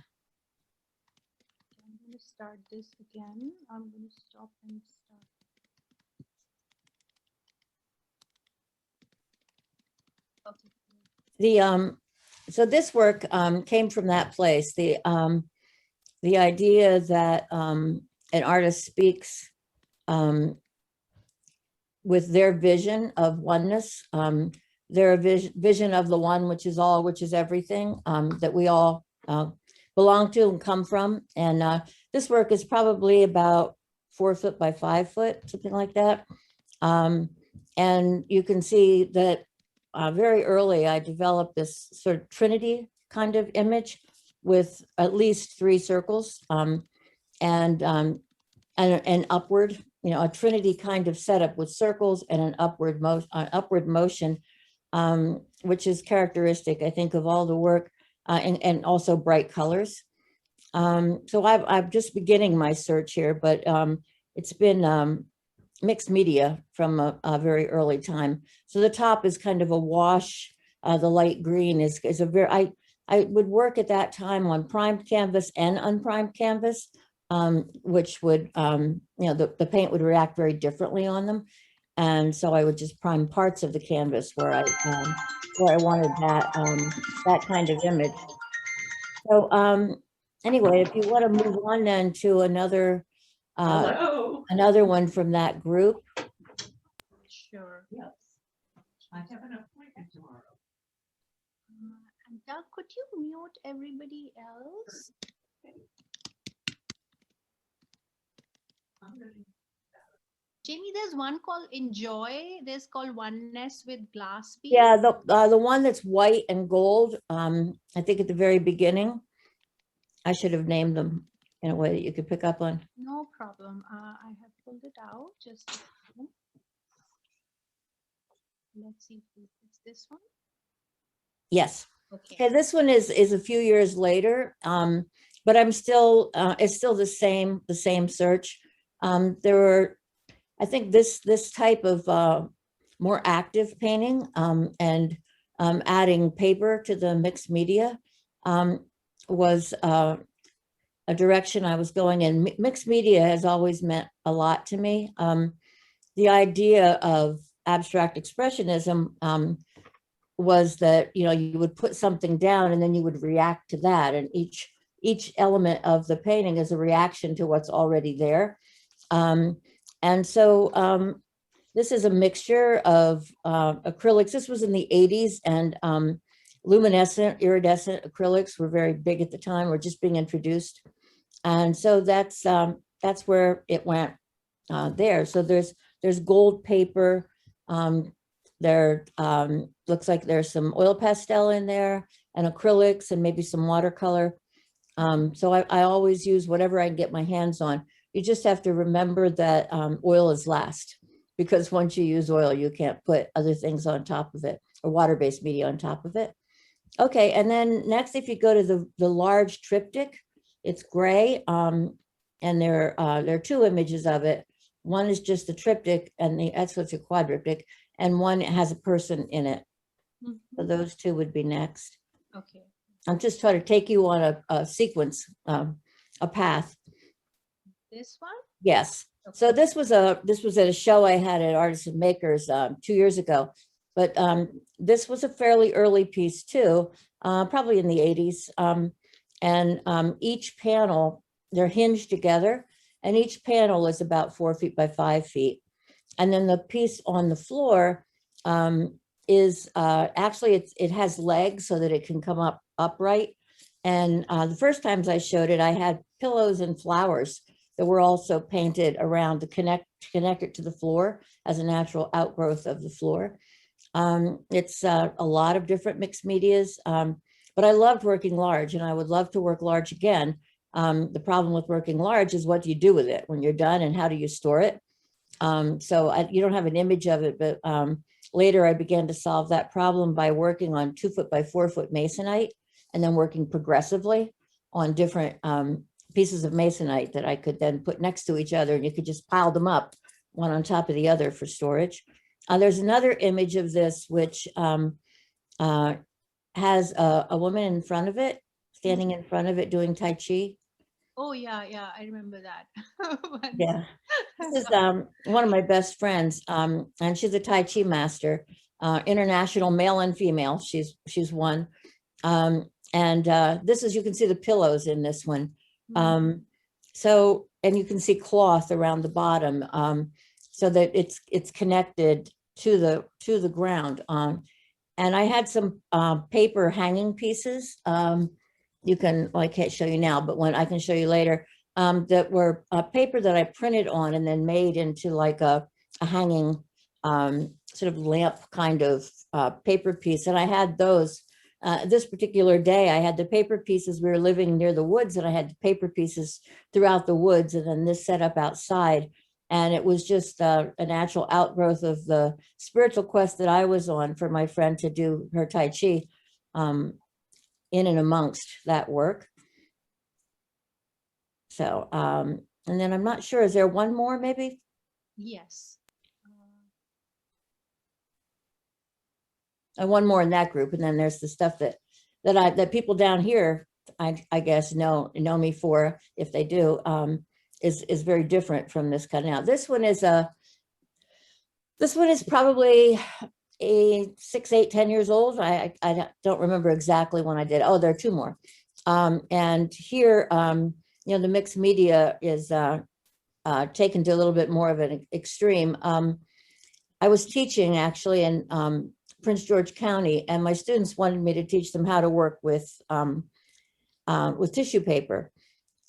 I'm going to start this again. I'm going to stop and start. The so this work came from that place. The idea that an artist speaks with their vision of oneness, their vision of the one, which is all, which is everything, that we all belong to and come from. And this work is probably about 4 foot by 5 foot, something like that. And you can see that very early, I developed this sort of Trinity kind of image with at least 3 circles and upward, you know, a Trinity kind of setup with circles and an upward motion, which is characteristic, I think, of all the work and also bright colors. So I'm just beginning my search here, but it's been mixed media from a very early time. So the top is kind of a wash. The light green is a very, I would work at that time on primed canvas and unprimed canvas, which would, you know, the paint would react very differently on them. And so I would just prime parts of the canvas where I wanted that kind of image. So anyway, if you want to move on then to another one from that group. Sure. Yes. I have an appointment tomorrow. Doug, could you mute everybody else? Jamie, there's one called Enjoy. There's called Oneness with Glass Bead. Yeah, the one that's white and gold. I think at the very beginning, I should have named them in a way that you could pick up on. No problem. I have pulled it out. Just a second. Let's see if it's this one. Yes. Okay. This one is a few years later, but I'm still it's still the same search. There were, I think this type of more active painting and adding paper to the mixed media was a direction I was going in. Mixed media has always meant a lot to me. The idea of abstract expressionism was that, you know, you would put something down and then you would react to that, and each element of the painting is a reaction to what's already there. And so this is a mixture of acrylics. This was in the 80s, and luminescent, iridescent acrylics were very big at the time, were just being introduced. And so that's where it went there. So there's gold paper. There looks like there's some oil pastel in there and acrylics and maybe some watercolor. So I always use whatever I can get my hands on. You just have to remember that oil is last, because once you use oil, you can't put other things on top of it, or water-based media on top of it. Okay, and then next, if you go to the large triptych, it's gray, and there are 2 images of it. One is just the triptych, and that's what's a quadriptych, and one has a person in it. Mm-hmm. So those 2 would be next. Okay. I'm just trying to take you on a sequence, a path. This one? Yes. Okay. So this was at a show I had at Artists and Makers 2 years ago, but this was a fairly early piece too, probably in the 80s. And each panel, they're hinged together, and each panel is about 4 feet by 5 feet. And then the piece on the floor is actually, it has legs so that it can come up upright. And the first times I showed it, I had pillows and flowers that were also painted around to connect it to the floor as a natural outgrowth of the floor. It's a lot of different mixed medias, but I loved working large, and I would love to work large again. The problem with working large is, what do you do with it when you're done, and how do you store it? So you don't have an image of it, but later I began to solve that problem by working on 2 foot by 4 foot masonite and then working progressively on different pieces of masonite that I could then put next to each other, and you could just pile them up one on top of the other for storage. There's another image of this which has a woman in front of it, standing in front of it doing Tai Chi. Oh yeah, I remember that. Yeah, this is one of my best friends, and she's a Tai Chi master, international male and female. She's one, and this is, you can see the pillows in this one. So, and you can see cloth around the bottom, so that it's connected to the ground. And I had some paper hanging pieces. You can, well, I can't show you now, but when I can show you later, that were paper that I printed on and then made into like a hanging sort of lamp kind of paper piece. And I had those this particular day. I had the paper pieces. We were living near the woods, and I had paper pieces throughout the woods, and then this set up outside. And it was just a natural outgrowth of the spiritual quest that I was on for my friend to do her Tai Chi in and amongst that work. So, and then I'm not sure, is there one more maybe? Yes. And one more in that group. And then there's the stuff that people down here, I guess, know me for, if they do, is very different from this cut. Now, this one is probably 6, 8, 10 years old. I don't remember exactly when I did. Oh, there are two more. And here, you know, the mixed media is taken to a little bit more of an extreme. I was teaching actually in Prince George County, and my students wanted me to teach them how to work with tissue paper.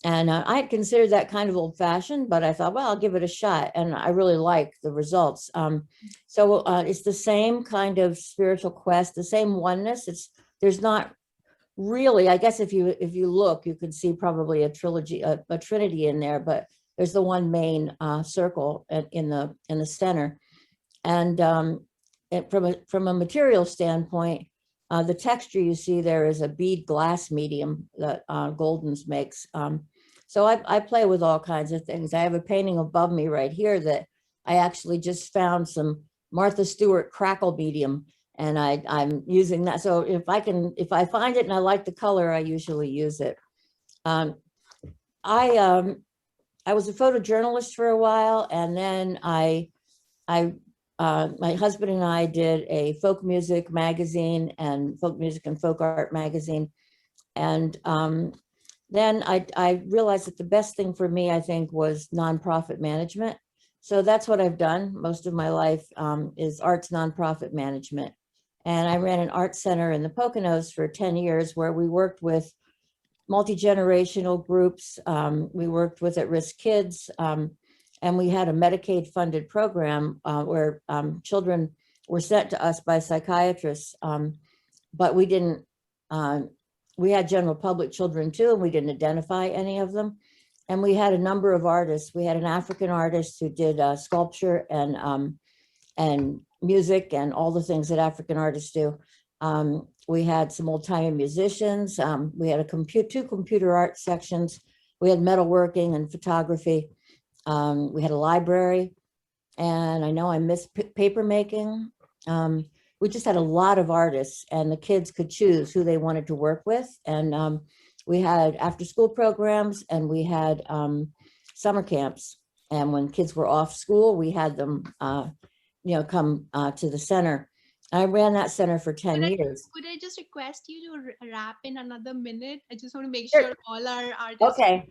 And I had considered that kind of old fashioned, but I thought, well, I'll give it a shot. And I really like the results. So it's the same kind of spiritual quest, the same oneness. There's not really, I guess if you look, you could see probably a trinity in there, but there's the one main circle in the center. And from a material standpoint, the texture you see there is a bead glass medium that Golden's makes. So I play with all kinds of things. I have a painting above me right here that I actually just found some Martha Stewart crackle medium, and I'm using that. So if I find it and I like the color, I usually use it. I was a photojournalist for a while, and then my husband and I did a folk music magazine and folk music and folk art magazine. And then I realized that the best thing for me, I think, was nonprofit management. So that's what I've done most of my life, is arts nonprofit management. And I ran an art center in the Poconos for 10 years where we worked with multi-generational groups. We worked with at-risk kids. And we had a Medicaid funded program where children were sent to us by psychiatrists, but we didn't, we had general public children too, and we didn't identify any of them. And we had a number of artists. We had an African artist who did sculpture and music and all the things that African artists do. We had some old-timey musicians. We had two computer art sections. We had metalworking and photography. We had a library, and I know I missed paper making. We just had a lot of artists, and the kids could choose who they wanted to work with. And we had after school programs, and we had summer camps. And when kids were off school, we had them, come to the center. I ran that center for 10 years. Could I just request you to wrap in another minute? I just want to make sure all our artists. Okay.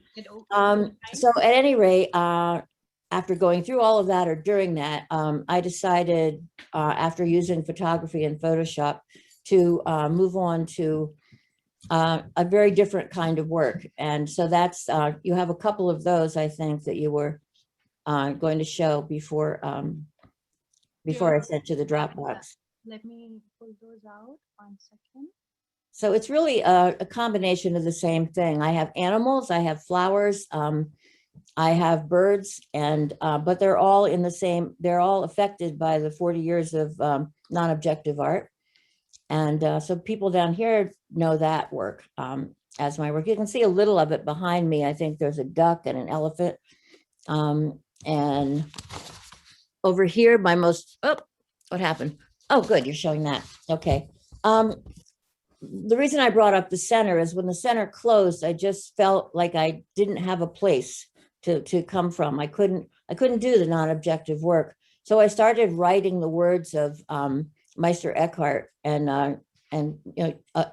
So at any rate, after going through all of that, or during that, I decided after using photography and Photoshop to move on to a very different kind of work. And so that's, you have a couple of those, I think, that you were going to show before I sent you the Dropbox. Let me pull those out 1 second. So it's really a combination of the same thing. I have animals, I have flowers, I have birds, and but they're all in the same, they're all affected by the 40 years of non-objective art. And so people down here know that work as my work. You can see a little of it behind me. I think there's a duck and an elephant. And over here, my most, oh, what happened? Oh, good, you're showing that. Okay. The reason I brought up the center is when the center closed, I just felt like I didn't have a place to come from. I couldn't do the non-objective work. So I started writing the words of Meister Eckhart and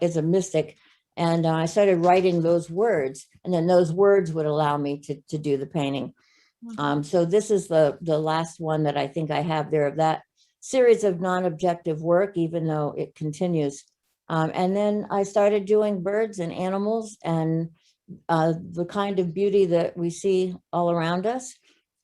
is a mystic. And I started writing those words, and then those words would allow me to do the painting. So this is the last one that I think I have there of that series of non-objective work, even though it continues. And then I started doing birds and animals and the kind of beauty that we see all around us.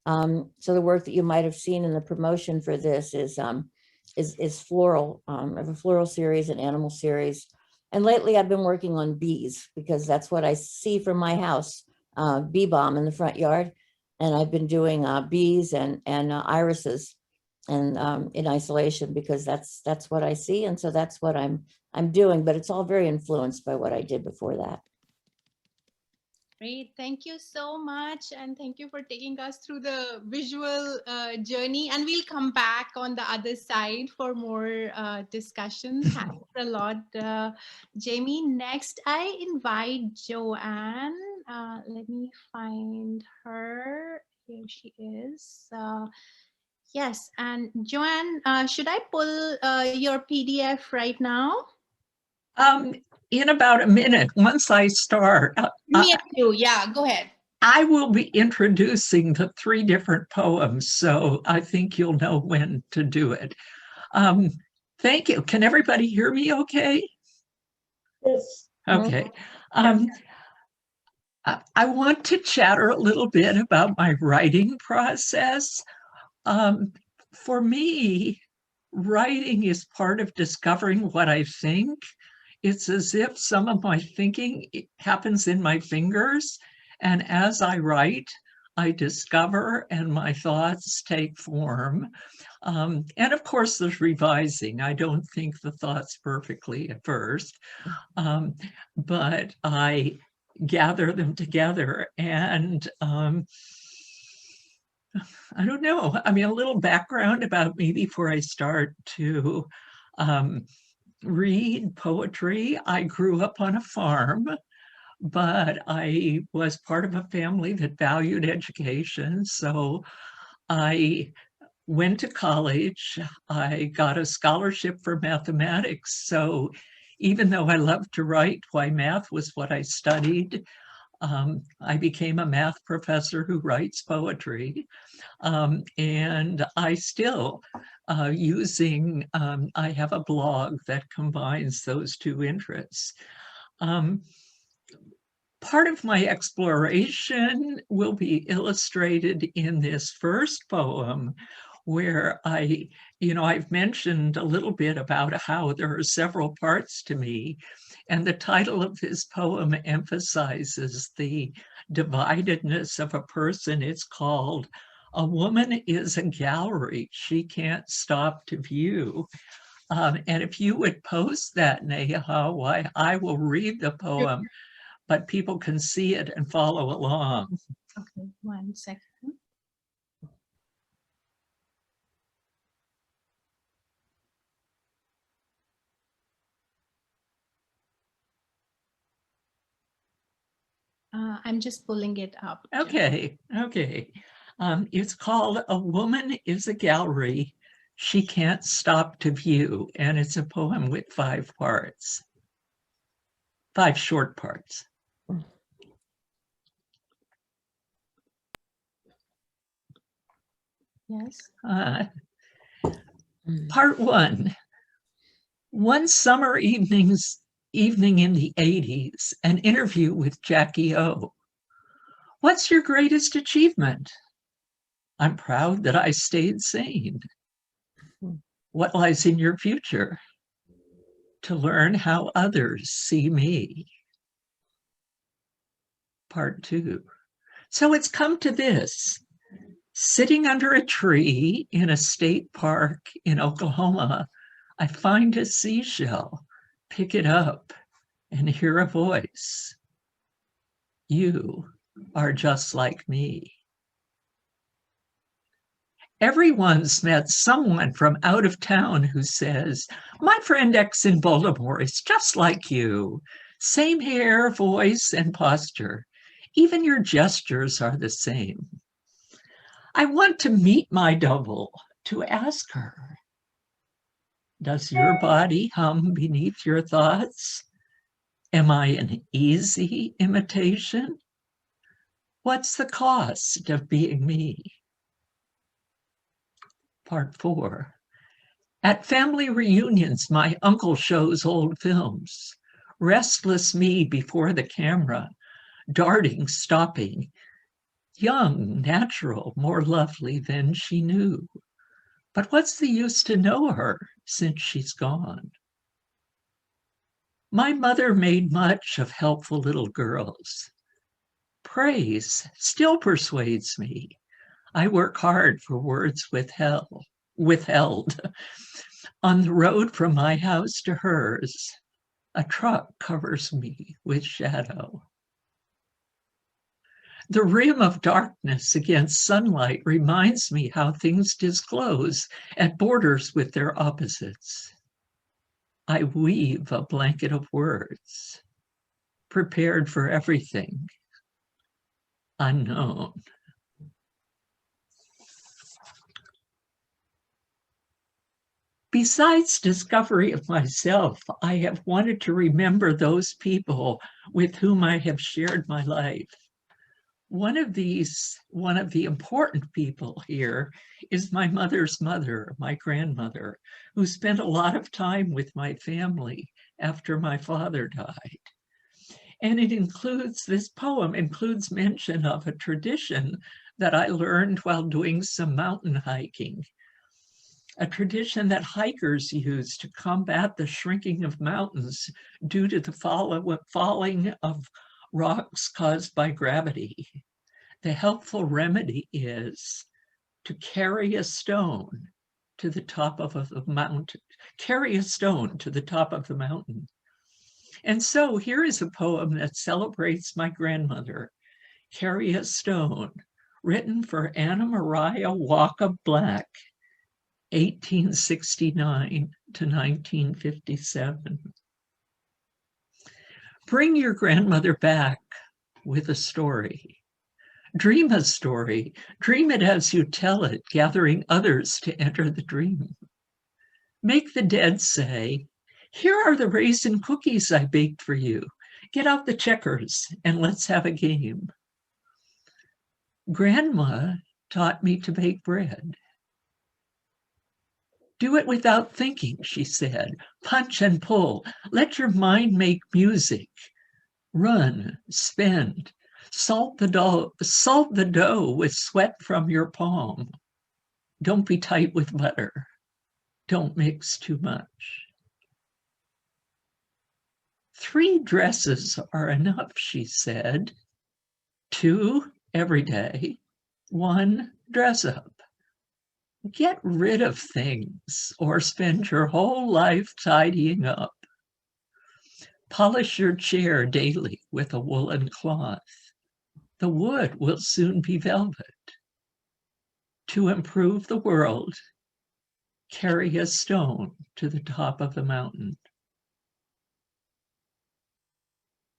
So the work that you might have seen in the promotion for this is floral. I have a floral series, an animal series. And lately I've been working on bees because that's what I see from my house, bee balm in the front yard. And I've been doing bees and irises and in isolation because that's what I see. And so that's what I'm doing, but it's all very influenced by what I did before that. Great, thank you so much. And thank you for taking us through the visual journey. And we'll come back on the other side for more discussion. Thanks a lot, Jamie. Next, I invite Joanne. Let me find her. Here she is. Yes, and Joanne, should I pull your PDF right now? In about a minute, once I start. Me too, yeah, go ahead. I will be introducing the 3 different poems, so I think you'll know when to do it. Thank you. Can everybody hear me okay? Yes. Okay. I want to chatter a little bit about my writing process. For me, writing is part of discovering what I think. It's as if some of my thinking happens in my fingers, and as I write, I discover and my thoughts take form. And of course, there's revising. I don't think the thoughts perfectly at first, but I gather them together. And I don't know, I mean, a little background about me before I start to read poetry. I grew up on a farm, but I was part of a family that valued education. So I went to college. I got a scholarship for mathematics. So even though I loved to write, why math was what I studied, I became a math professor who writes poetry. And I still, I have a blog that combines those 2 interests. Part of my exploration will be illustrated in this first poem, where I've mentioned a little bit about how there are several parts to me, and the title of this poem emphasizes the dividedness of a person. It's called "A Woman is a Gallery She Can't Stop to View." And if you would post that, Neha, why I will read the poem, but people can see it and follow along. Okay, 1 second. I'm just pulling it up. Okay. It's called "A Woman is a Gallery She Can't Stop to View," and it's a poem with 5 parts, 5 short parts. Yes. Part 1. One summer evening in the 80s, an interview with Jackie O. "What's your greatest achievement?" "I'm proud that I stayed sane." "What lies in your future?" "To learn how others see me." Part 2. So it's come to this. Sitting under a tree in a state park in Oklahoma, I find a seashell, pick it up, and hear a voice. You are just like me. Everyone's met someone from out of town who says, my friend X in Baltimore is just like you. Same hair, voice, and posture. Even your gestures are the same. I want to meet my double, to ask her, does your body hum beneath your thoughts? Am I an easy imitation? What's the cost of being me? Part 4. At family reunions, my uncle shows old films. Restless me before the camera, darting, stopping. Young, natural, more lovely than she knew. But what's the use to know her since she's gone? My mother made much of helpful little girls. Praise still persuades me. I work hard for words withheld. On the road from my house to hers, a truck covers me with shadow. The rim of darkness against sunlight reminds me how things disclose at borders with their opposites. I weave a blanket of words, prepared for everything unknown. Besides discovery of myself, I have wanted to remember those people with whom I have shared my life. One of the important people here is my mother's mother, my grandmother, who spent a lot of time with my family after my father died. And this poem includes mention of a tradition that I learned while doing some mountain hiking. A tradition that hikers use to combat the shrinking of mountains due to the falling of rocks caused by gravity. The helpful remedy is to carry a stone to the top of the mountain. Carry a stone to the top of the mountain. And so here is a poem that celebrates my grandmother, Carry a Stone, written for Anna Maria Waka Black, 1869 to 1957. Bring your grandmother back with a story. Dream a story. Dream it as you tell it, gathering others to enter the dream. Make the dead say, here are the raisin cookies I baked for you. Get out the checkers and let's have a game. Grandma taught me to bake bread. Do it without thinking, she said. Punch and pull. Let your mind make music. Run, spend. Salt the dough with sweat from your palm. Don't be tight with butter. Don't mix too much. 3 dresses are enough, she said. 2 every day, 1 dress up. Get rid of things or spend your whole life tidying up. Polish your chair daily with a woolen cloth. The wood will soon be velvet. To improve the world, carry a stone to the top of the mountain.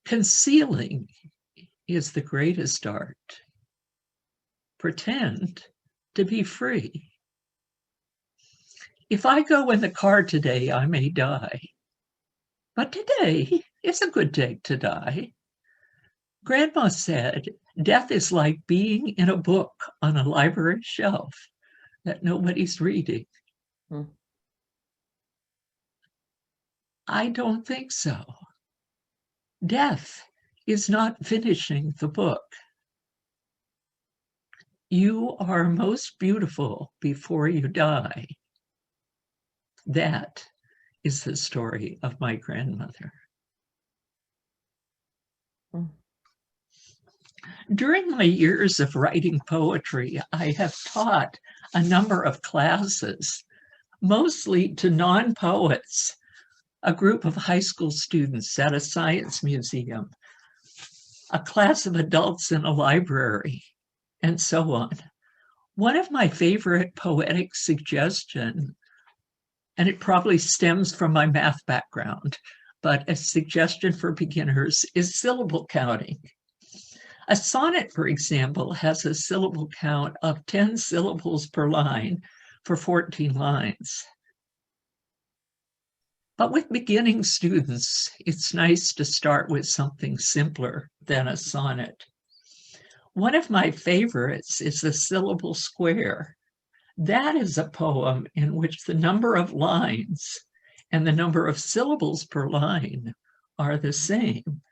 Concealing is the greatest art. Pretend to be free. If I go in the car today, I may die. But today is a good day to die. Grandma said, death is like being in a book on a library shelf that nobody's reading. I don't think so. Death is not finishing the book. You are most beautiful before you die. That is the story of my grandmother. During my years of writing poetry, I have taught a number of classes. mostly to non-poets, a group of high school students at a science museum, a class of adults in a library, and so on. One of my favorite poetic suggestions, and it probably stems from my math background, but a suggestion for beginners, is syllable counting. A sonnet, for example, has a syllable count of 10 syllables per line for 14 lines. But with beginning students, it's nice to start with something simpler than a sonnet. One of my favorites is the Syllable Square. That is a poem in which the number of lines and the number of syllables per line are the same.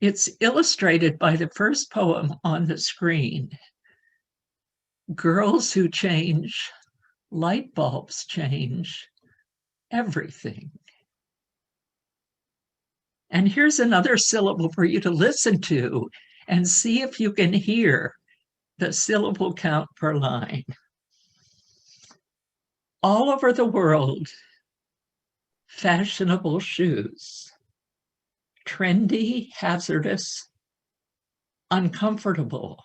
It's illustrated by the first poem on the screen. Girls who change, light bulbs change, everything. And here's another syllable for you to listen to and see if you can hear the syllable count per line. All over the world, fashionable shoes, trendy, hazardous, uncomfortable,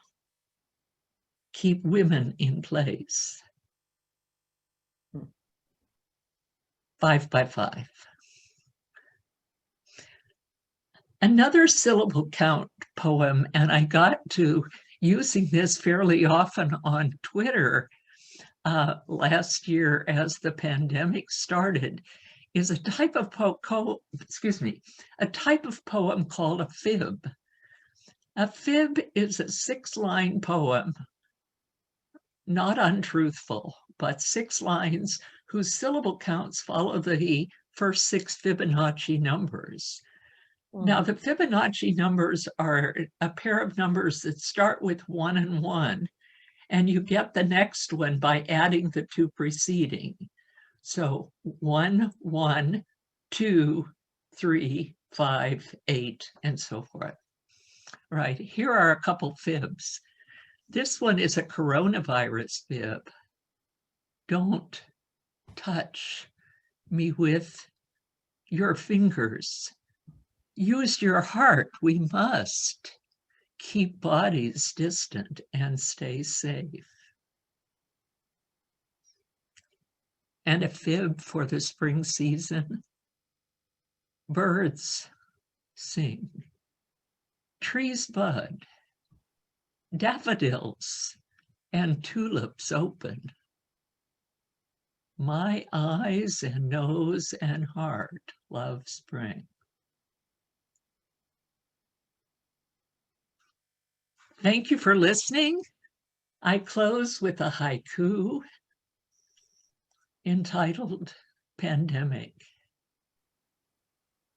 keep women in place. 5 by 5. Another syllable count poem, and I got to using this fairly often on Twitter last year as the pandemic started, is a type of poem called a fib. A fib is a 6-line poem, not untruthful, but 6 lines whose syllable counts follow the first 6 Fibonacci numbers. Now, the Fibonacci numbers are a pair of numbers that start with 1 and 1, and you get the next one by adding the 2 preceding. So 1, 1, 2, 3, 5, 8, and so forth. Right, here are a couple fibs. This one is a coronavirus fib. Don't touch me with your fingers. Use your heart, we must. Keep bodies distant and stay safe. And a fib for the spring season. Birds sing. Trees bud. Daffodils and tulips open. My eyes and nose and heart love spring. Thank you for listening. I close with a haiku entitled Pandemic.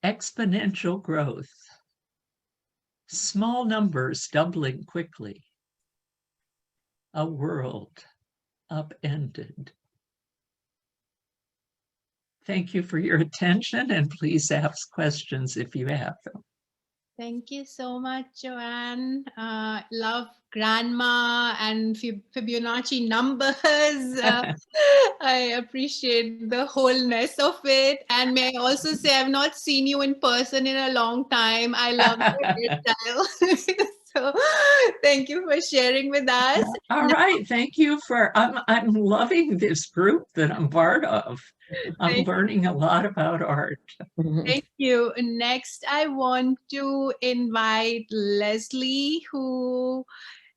Exponential growth. Small numbers doubling quickly. A world upended. Thank you for your attention, and please ask questions if you have them. Thank you so much, Joanne. Love grandma and Fibonacci numbers. I appreciate the wholeness of it. And may I also say, I've not seen you in person in a long time. I love your hairstyle. So thank you for sharing with us. All right, thank you for, I'm loving this group that I'm part of. I'm learning a lot about art. Thank you. Next, I want to invite Leslie, who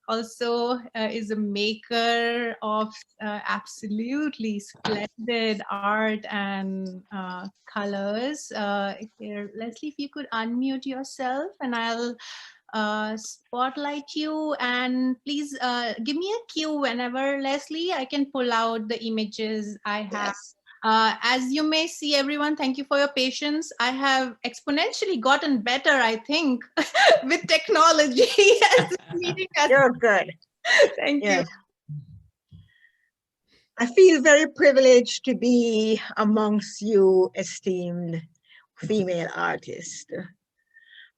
also is a maker of absolutely splendid art and colors. Here, Leslie, if you could unmute yourself and I'll spotlight you, and please give me a cue whenever, Leslie, I can pull out the images I have. Yes. As you may see, everyone, thank you for your patience. I have exponentially gotten better, I think, with technology. You're good. Thank you. I feel very privileged to be amongst you, esteemed female artists.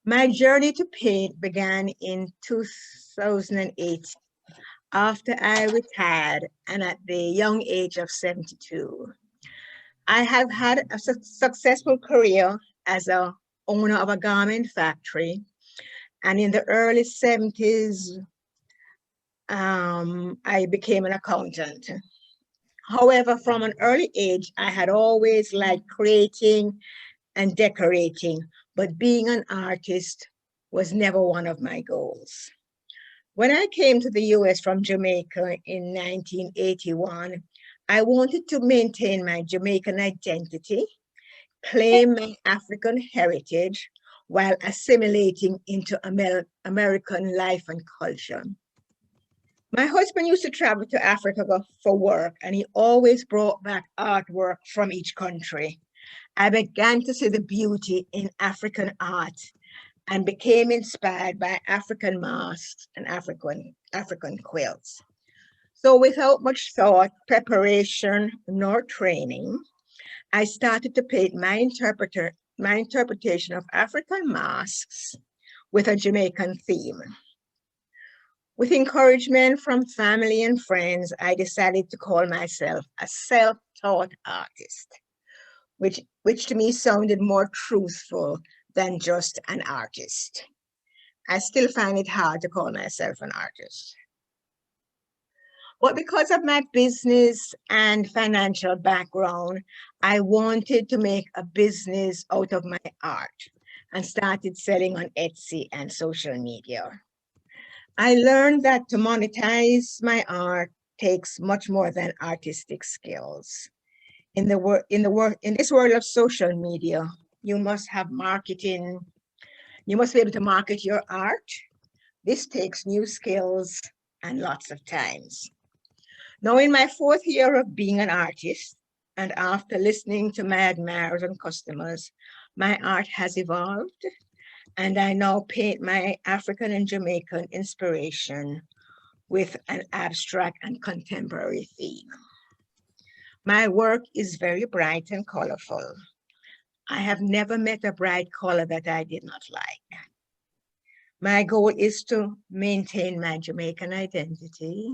My journey to paint began in 2008 after I retired and at the young age of 72. I have had a successful career as a owner of a garment factory. And in the early 70s, I became an accountant. However, from an early age, I had always liked creating and decorating, but being an artist was never one of my goals. When I came to the US from Jamaica in 1981, I wanted to maintain my Jamaican identity, claim my African heritage, while assimilating into American life and culture. My husband used to travel to Africa for work, and he always brought back artwork from each country. I began to see the beauty in African art and became inspired by African masks and African quilts. So without much thought, preparation, nor training, I started to paint my interpretation of African masks with a Jamaican theme. With encouragement from family and friends, I decided to call myself a self-taught artist, which to me sounded more truthful than just an artist. I still find it hard to call myself an artist. But because of my business and financial background, I wanted to make a business out of my art and started selling on Etsy and social media. I learned that to monetize my art takes much more than artistic skills. In this world of social media, you must have marketing. You must be able to market your art. This takes new skills and lots of times. Now, in my 4th year of being an artist, and after listening to my admirers and customers, my art has evolved, and I now paint my African and Jamaican inspiration with an abstract and contemporary theme. My work is very bright and colorful. I have never met a bright color that I did not like. My goal is to maintain my Jamaican identity,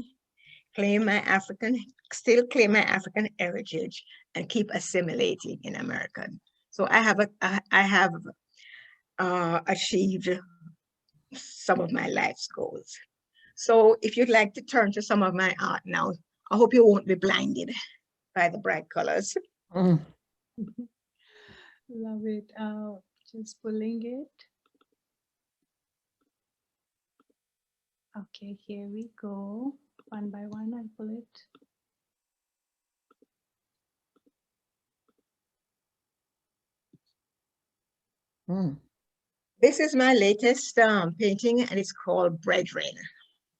still claim my African heritage, and keep assimilating in American. So I have achieved some of my life's goals. So if you'd like to turn to some of my art now, I hope you won't be blinded by the bright colors. Love it. Just pulling it. Okay, here we go. One by one, I'll pull it. This is my latest painting, and it's called Brethren.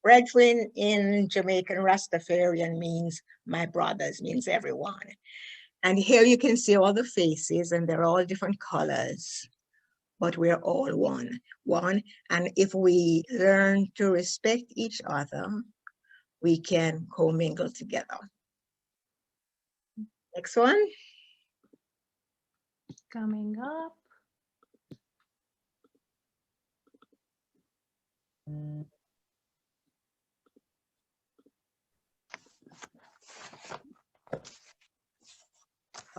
Brethren in Jamaican Rastafarian means my brothers, means everyone. And here you can see all the faces, and they're all different colors, but we're all one. And if we learn to respect each other, we can commingle together. Next one. Coming up.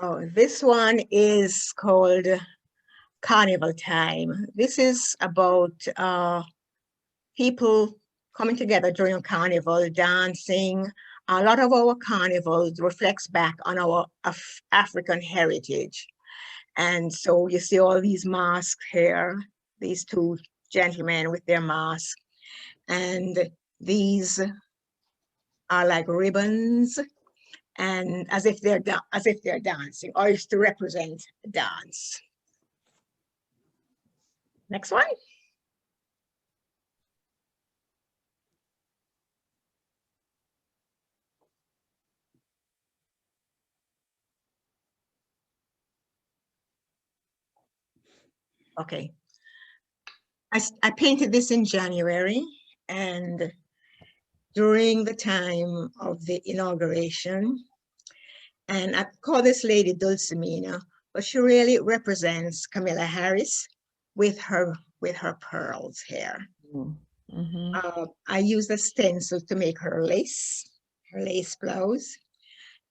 Oh, this one is called Carnival Time. This is about people coming together during a carnival, dancing. A lot of our carnivals reflects back on our African heritage. And so you see all these masks here, these 2 gentlemen with their masks. And these are like ribbons, and as if they're dancing, or it's to represent dance. Next one. Okay. I painted this in January, and during the time of the inauguration, and I call this lady Dulcimina, but she really represents Camila Harris with her pearls hair. I used a stencil to make her lace blouse.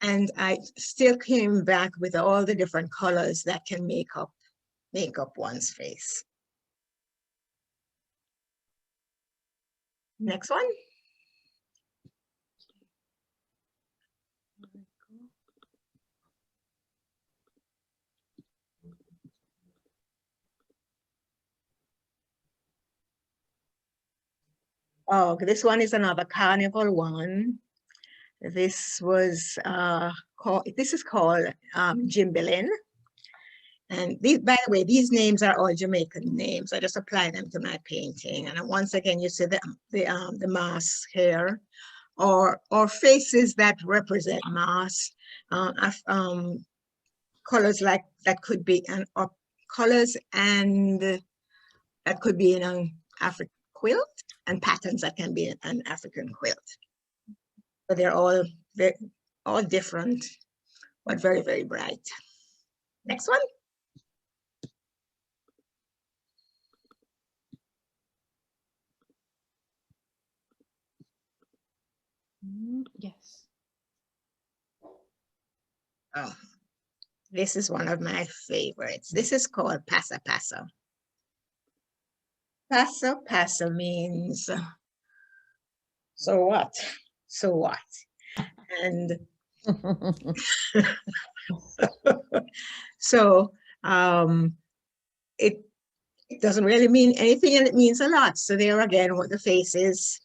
And I still came back with all the different colors that can make up one's face. Next one. Oh, this one is another carnival one. This was called Jimbilin. And these, by the way, these names are all Jamaican names. I just apply them to my painting. And once again, you see the mask here, or faces that represent masks. Colors like that could be colors and that could be in an African quilt, and patterns that can be an African quilt. So they're all different, but very, very bright. Next one. Yes. Oh, this is one of my favorites. This is called Pasa Pasa. Pasa Pasa means, so what? So what? And so it doesn't really mean anything, and it means a lot. So there again, what the face is,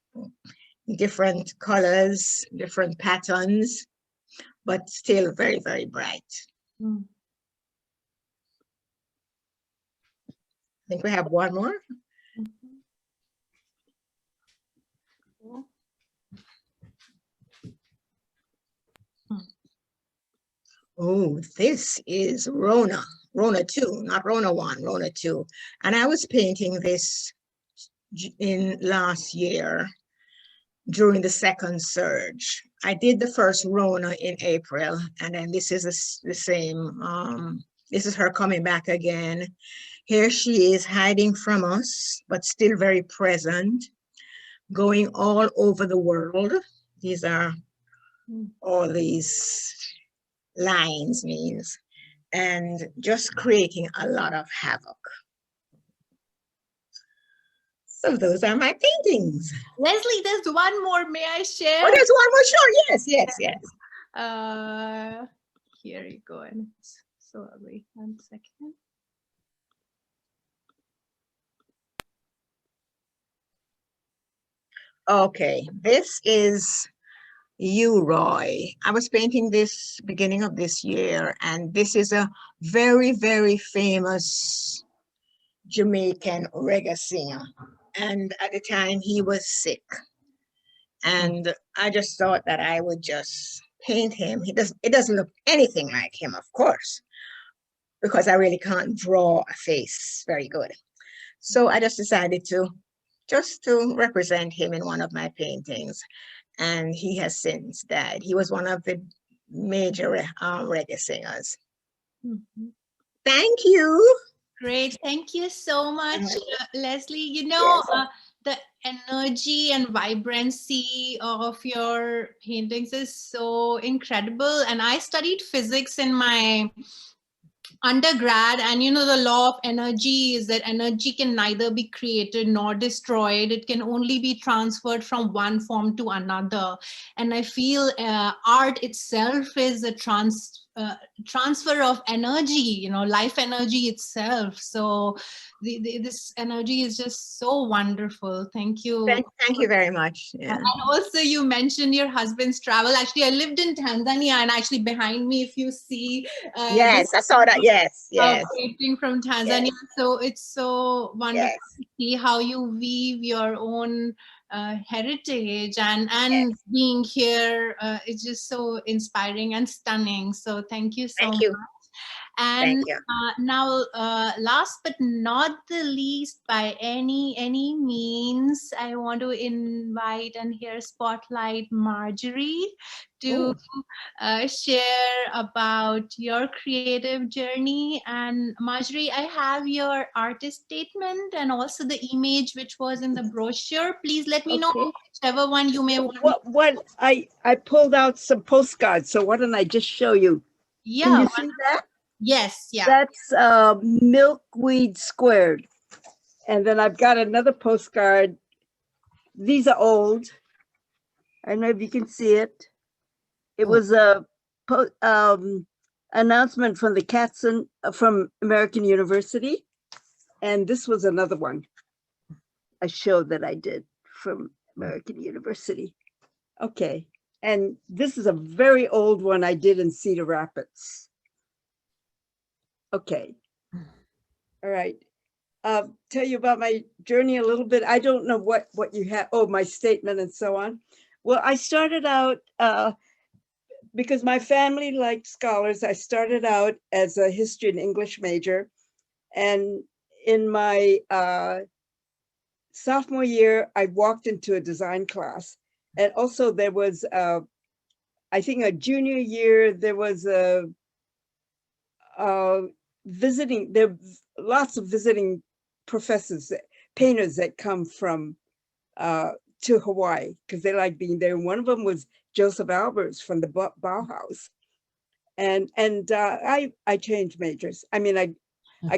different colors, different patterns, but still very, very bright. I think we have one more. Oh, this is Rona 2, not Rona 1, Rona 2. And I was painting this in last year during the second surge. I did the first Rona in April, and then this is the same. This is her coming back again. Here she is hiding from us, but still very present, going all over the world. These are all these lines means, and just creating a lot of havoc. So those are my paintings. Leslie, there's one more. May I share? Oh, there's one more. Sure. Yes, yes, yes. Here you go. And so wait 1 second. Okay, this is You, Roy. I was painting this beginning of this year, and this is a very, very famous Jamaican reggae singer. And at the time he was sick. And I just thought that I would just paint him. It doesn't look anything like him, of course, because I really can't draw a face very good. So I just decided to represent him in one of my paintings. And he has since died. He was one of the major reggae singers. Thank you. Great. Thank you so much, Leslie. You know, the energy and vibrancy of your paintings is so incredible. And I studied physics in my undergrad, and you know, the law of energy is that energy can neither be created nor destroyed. It can only be transferred from one form to another. And I feel art itself is a transfer of energy, you know, life energy itself. So this energy is just so wonderful. Thank you. Thank you very much. Yeah. And also you mentioned your husband's travel. Actually, I lived in Tanzania, and actually behind me, if you see, yes, I saw that. Yes, yes. Painting from Tanzania. Yes. So it's so wonderful to see how you weave your own heritage, and being here is just so inspiring and stunning. So thank you so much. Thank And you. now, last but not the least, by any means, I want to invite and here spotlight Marjorie to share about your creative journey. And Marjorie, I have your artist statement and also the image which was in the brochure. Please let me know whichever one you may want. What I pulled out some postcards, so why don't I just show you? Yeah. Can you see that? Yes, yeah. That's milkweed squared. And then I've got another postcard. These are old. I don't know if you can see it. It was a announcement from the Katzen from American University. And this was another one, a show that I did from American University. Okay. And this is a very old one I did in Cedar Rapids. Okay. All right. Tell you about my journey a little bit. I don't know what you have. Oh, my statement and so on. Well, I started out because my family liked scholars. I started out as a history and English major. And in my sophomore year, I walked into a design class. And also there was, I think a junior year, there was a visiting, there are lots of visiting professors, painters that come from to Hawaii because they like being there. And one of them was Joseph Albers from the Bauhaus. And I changed majors. I mean, I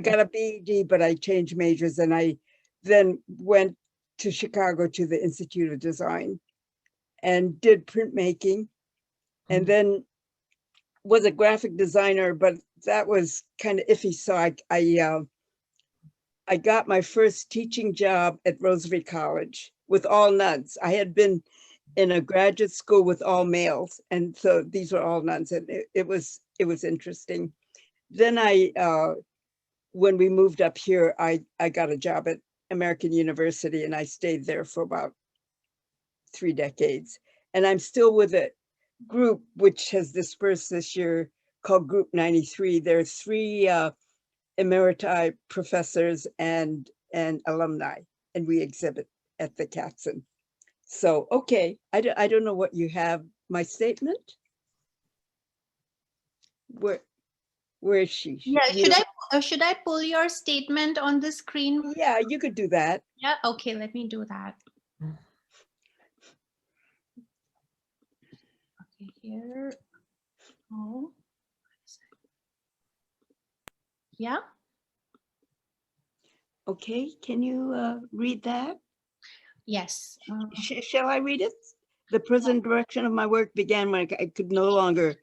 got a BEd, but I changed majors, and I then went to Chicago to the Institute of Design and did printmaking, and then was a graphic designer, but that was kind of iffy. So I got my first teaching job at Rosary College with all nuns. I had been in a graduate school with all males, and so these were all nuns, and it was interesting. Then when we moved up here, I got a job at American University, and I stayed there for about 3 decades. And I'm still with a group which has dispersed this year called Group 93. There are 3 emeriti professors and alumni, and we exhibit at the Katzen. So, okay, I don't know what you have. My statement? Where is she? Yeah, should I pull your statement on the screen? Yeah, you could do that. Yeah, okay, let me do that. Okay, here. Oh. Yeah. Okay, can you read that? Yes. Shall I read it? The present direction of my work began when I could no longer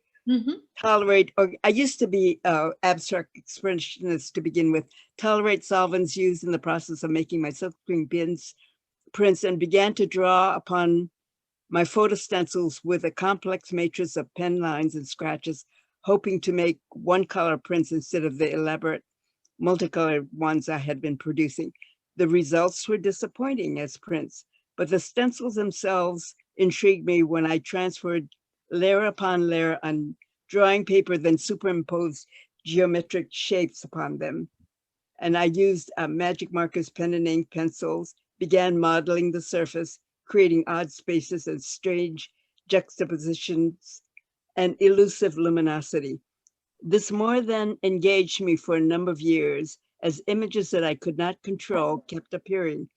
tolerate, or I used to be abstract expressionist to begin with, tolerate solvents used in the process of making my silkscreen prints, and began to draw upon my photo stencils with a complex matrix of pen lines and scratches, hoping to make one-color prints instead of the elaborate multicolored ones I had been producing. The results were disappointing as prints, but the stencils themselves intrigued me when I transferred layer upon layer on drawing paper, then superimposed geometric shapes upon them. And I used magic markers, pen and ink pencils, began modeling the surface, creating odd spaces and strange juxtapositions and elusive luminosity. This more than engaged me for a number of years as images that I could not control kept appearing.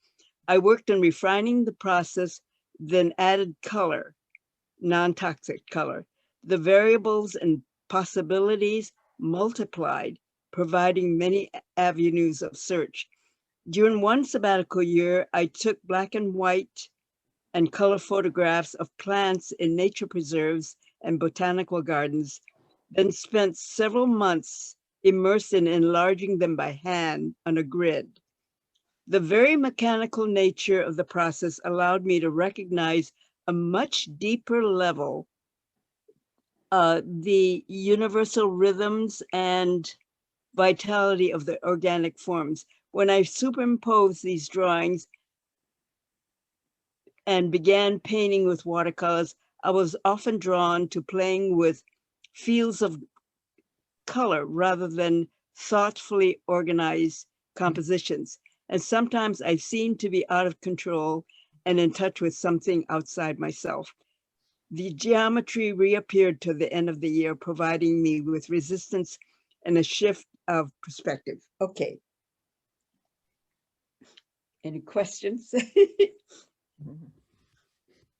I worked on refining the process, then added color, non-toxic color. The variables and possibilities multiplied, providing many avenues of search. During one sabbatical year, I took black and white and color photographs of plants in nature preserves and botanical gardens, then spent several months immersed in enlarging them by hand on a grid. The very mechanical nature of the process allowed me to recognize a much deeper level the universal rhythms and vitality of the organic forms. When I superimposed these drawings and began painting with watercolors, I was often drawn to playing with fields of color rather than thoughtfully organized compositions. And sometimes I seem to be out of control and in touch with something outside myself. The geometry reappeared to the end of the year, providing me with resistance and a shift of perspective. Okay. Any questions?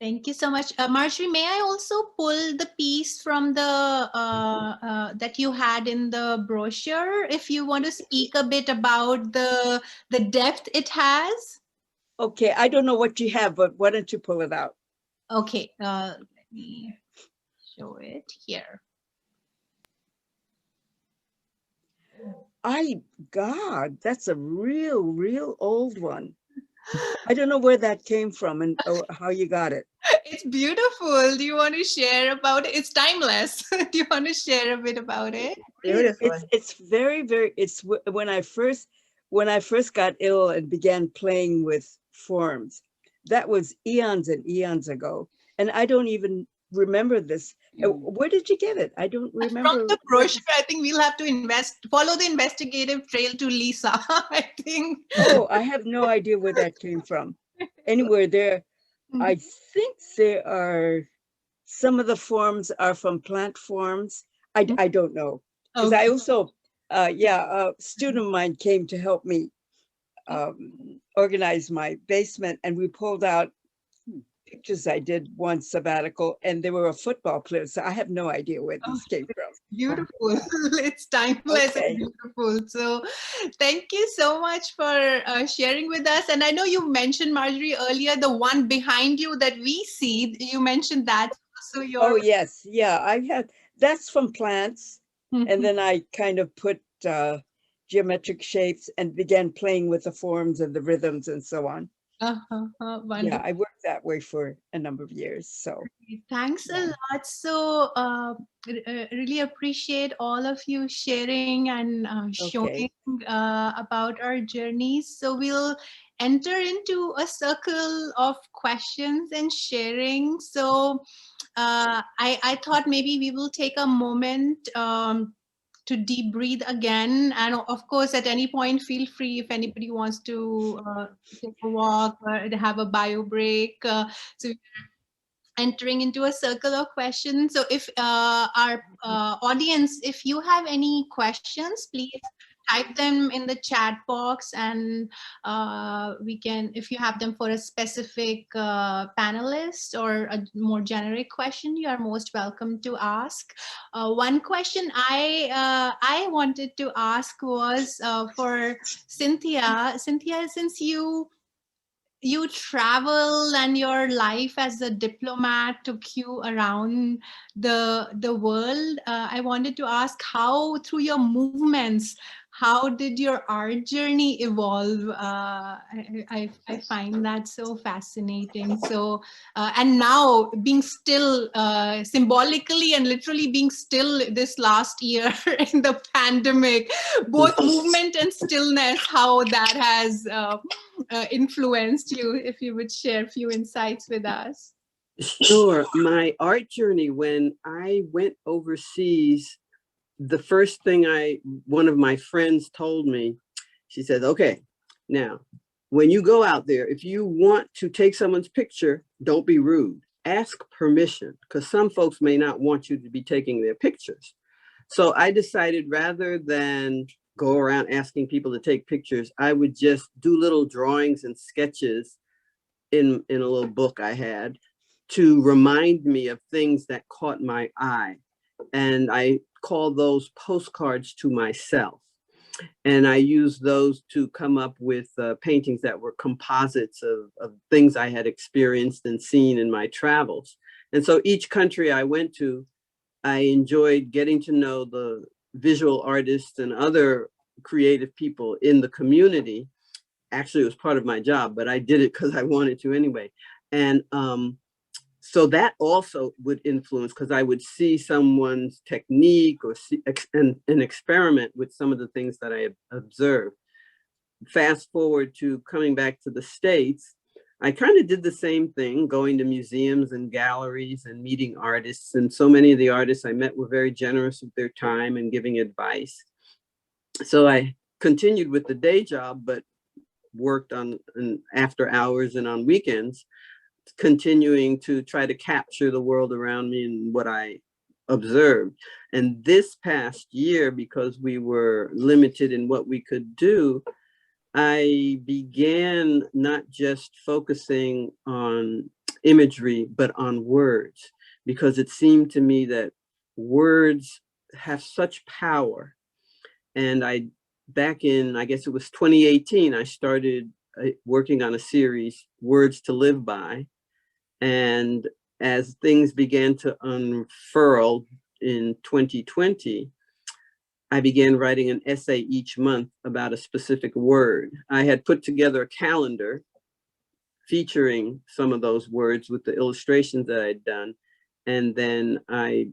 Thank you so much. Marjorie, may I also pull the piece from the that you had in the brochure, if you want to speak a bit about the depth it has? Okay, I don't know what you have, but why don't you pull it out? Okay, let me show it here. God, that's a real old one. I don't know where that came from and how you got it. It's beautiful. Do you want to share about it? It's timeless. Do you want to share a bit about it? Beautiful. It's very, it's when I first got ill and began playing with forms. That was eons and eons ago. And I don't even remember this. Where did you get it? I don't remember. From the brochure. I think we'll have to follow the investigative trail to Lisa, I think. Oh, I have no idea where that came from. Anywhere there, I think there are, some of the forms are from plant forms. I don't know. Because I also, a student of mine came to help me organize my basement, and we pulled out pictures I did one sabbatical, and they were a football player. So I have no idea where this came from. Beautiful. It's timeless and beautiful. So thank you so much for sharing with us. And I know you mentioned, Marjorie, earlier, the one behind you that we see, you mentioned that. So Oh, yes. Yeah, I had, that's from plants. And then I kind of put geometric shapes and began playing with the forms and the rhythms and so on. Yeah, I worked that way for a number of years. So thanks a lot. So really appreciate all of you sharing and showing about our journeys. So we'll enter into a circle of questions and sharing. So I thought maybe we will take a moment to deep breathe again, and of course at any point feel free if anybody wants to take a walk or have a bio break. So we're entering into a circle of questions. So if our audience, if you have any questions, please type them in the chat box, and we can, if you have them for a specific panelist or a more generic question, you are most welcome to ask. One question I wanted to ask was for Cynthia. Cynthia, since you travel and your life as a diplomat took you around the world, I wanted to ask how, through your movements, how did your art journey evolve? I find that so fascinating. So, and now being still, symbolically and literally being still this last year in the pandemic, both movement and stillness, how that has influenced you, if you would share a few insights with us. Sure. My art journey, when I went overseas, the first thing one of my friends told me, she said, okay, now, when you go out there, if you want to take someone's picture, don't be rude. Ask permission, because some folks may not want you to be taking their pictures. So I decided, rather than go around asking people to take pictures, I would just do little drawings and sketches in a little book I had to remind me of things that caught my eye. And I call those postcards to myself. And I used those to come up with paintings that were composites of things I had experienced and seen in my travels. And so each country I went to, I enjoyed getting to know the visual artists and other creative people in the community. Actually, it was part of my job, but I did it because I wanted to anyway. And so that also would influence, because I would see someone's technique or see and experiment with some of the things that I observed. Fast forward to coming back to the States, I kind of did the same thing, going to museums and galleries and meeting artists. And so many of the artists I met were very generous with their time and giving advice. So I continued with the day job, but worked on after hours and on weekends, continuing to try to capture the world around me and what I observed. And this past year, because we were limited in what we could do, I began not just focusing on imagery, but on words, because it seemed to me that words have such power. And back in, I guess it was 2018, I started working on a series, Words to Live By. And as things began to unfurl in 2020, I began writing an essay each month about a specific word. I had put together a calendar featuring some of those words with the illustrations that I'd done. And then I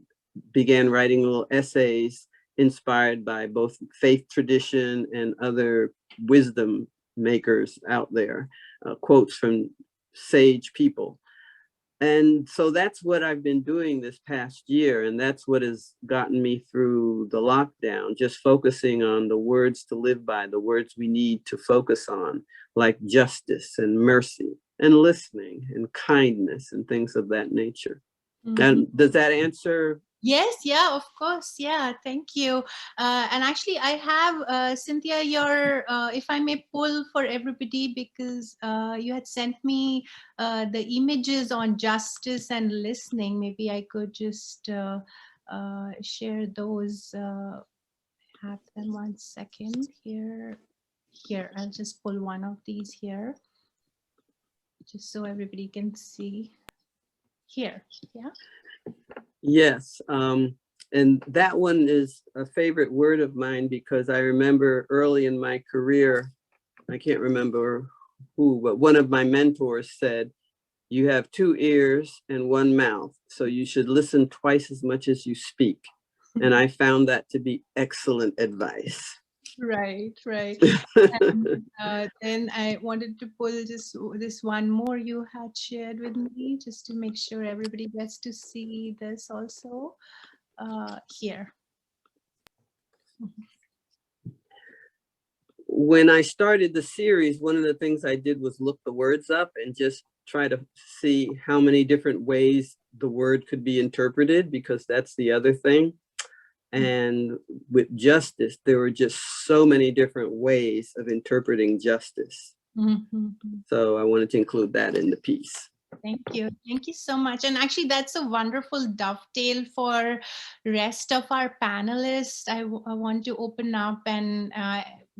began writing little essays inspired by both faith tradition and other wisdom makers out there, quotes from sage people. And so that's what I've been doing this past year. And that's what has gotten me through the lockdown, just focusing on the words to live by, the words we need to focus on, like justice and mercy and listening and kindness and things of that nature. Mm-hmm. And does that answer? Yes, yeah, of course. Yeah, thank you. And actually, I have, Cynthia, your, if I may pull for everybody, because you had sent me the images on justice and listening. Maybe I could just share those. Have them 1 second here. Here, I'll just pull one of these here, just so everybody can see. Here, yeah. Yes, and that one is a favorite word of mine, because I remember early in my career, I can't remember who, but one of my mentors said, you have 2 ears and 1 mouth, so you should listen twice as much as you speak. And I found that to be excellent advice. Right, right. And then I wanted to pull this one more you had shared with me, just to make sure everybody gets to see this also here. When I started the series, one of the things I did was look the words up and just try to see how many different ways the word could be interpreted, because that's the other thing. And with justice, there were just so many different ways of interpreting justice. Mm-hmm. So I wanted to include that in the piece. Thank you. Thank you so much. And actually, that's a wonderful dovetail for rest of our panelists. I want to open up, and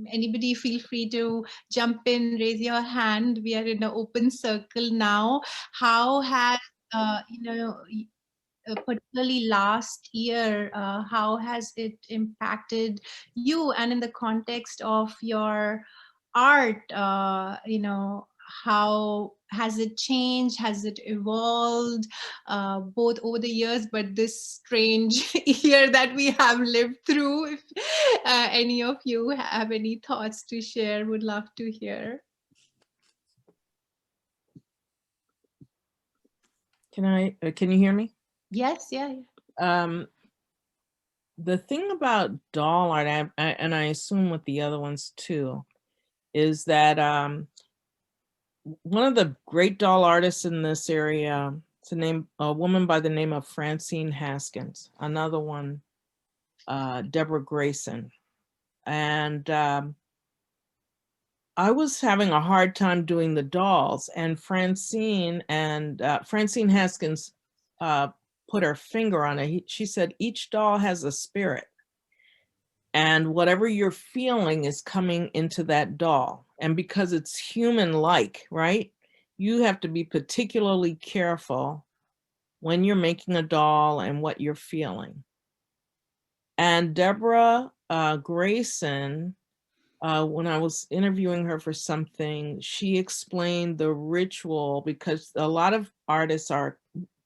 anybody feel free to jump in, raise your hand. We are in an open circle now. How has, particularly last year, how has it impacted you? And in the context of your art, how has it changed? Has it evolved, both over the years, but this strange year that we have lived through? If any of you have any thoughts to share, would love to hear. Can you hear me? Yes, yeah. The thing about doll art, and I assume with the other ones too, is that one of the great doll artists in this area, it's a woman by the name of Francine Haskins, another one, Deborah Grayson. And I was having a hard time doing the dolls, and Francine Haskins put her finger on it. She said, each doll has a spirit, and whatever you're feeling is coming into that doll. And because it's human-like, right? You have to be particularly careful when you're making a doll and what you're feeling. And Deborah Grayson, when I was interviewing her for something, she explained the ritual, because a lot of artists are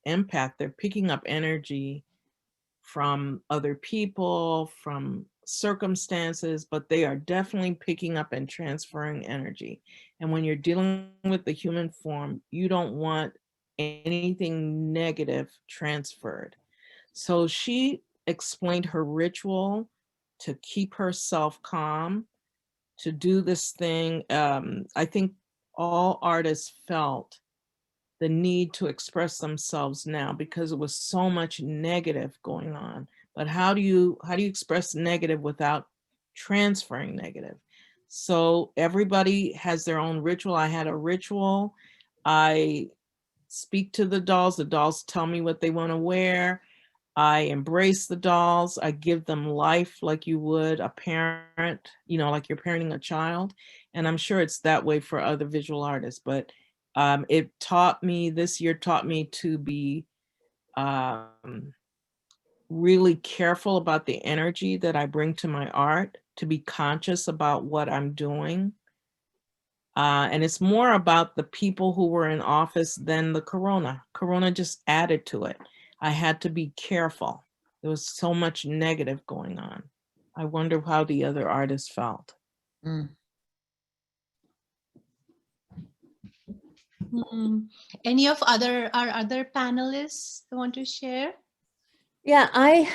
empath. They're picking up energy from other people, from circumstances, but they are definitely picking up and transferring energy. And when you're dealing with the human form, you don't want anything negative transferred. So she explained her ritual to keep herself calm, to do this thing. I think all artists felt the need to express themselves now because it was so much negative going on. But how do you express negative without transferring negative? So everybody has their own ritual. I had a ritual. I speak to the dolls tell me what they want to wear. I embrace the dolls. I give them life like you would a parent, you know, like you're parenting a child. And I'm sure it's that way for other visual artists, but this year taught me to be really careful about the energy that I bring to my art, to be conscious about what I'm doing. And it's more about the people who were in office than the corona. Corona just added to it. I had to be careful. There was so much negative going on. I wonder how the other artists felt. Any of our other panelists want to share? Yeah, I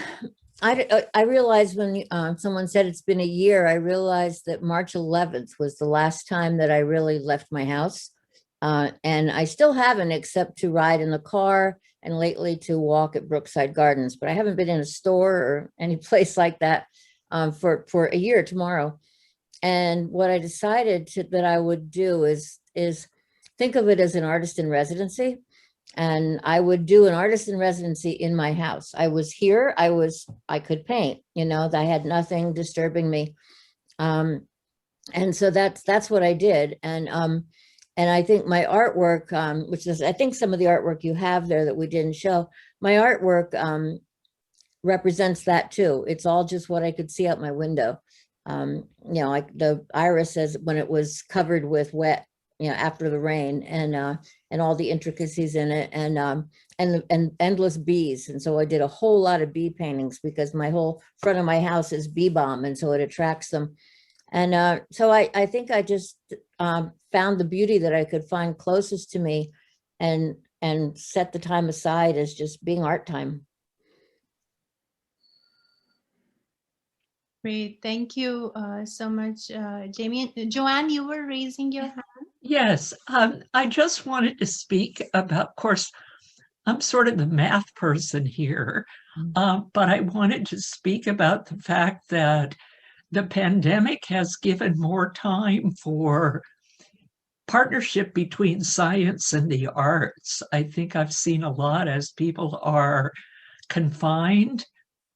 realized when someone said it's been a year, I realized that March 11th was the last time that I really left my house. And I still haven't, except to ride in the car and lately to walk at Brookside Gardens, but I haven't been in a store or any place like that for a year tomorrow. And what I decided that I would do is think of it as an artist in residency. And I would do an artist in residency in my house. I was here, I could paint, you know, I had nothing disturbing me. And so that's what I did. And I think my artwork, which is, I think some of the artwork you have there that we didn't show, my artwork represents that too. It's all just what I could see out my window. You know, like the iris says when it was covered with wet, you know, after the rain, and all the intricacies in it, and endless bees. And so I did a whole lot of bee paintings because my whole front of my house is bee balm, and so it attracts them. And so I think I just found the beauty that I could find closest to me, and set the time aside as just being art time. Great, thank you so much, Jamie. Joanne, you were raising your hand. Yes, I just wanted to speak about, of course, I'm sort of the math person here, but I wanted to speak about the fact that the pandemic has given more time for partnership between science and the arts. I think I've seen a lot as people are confined.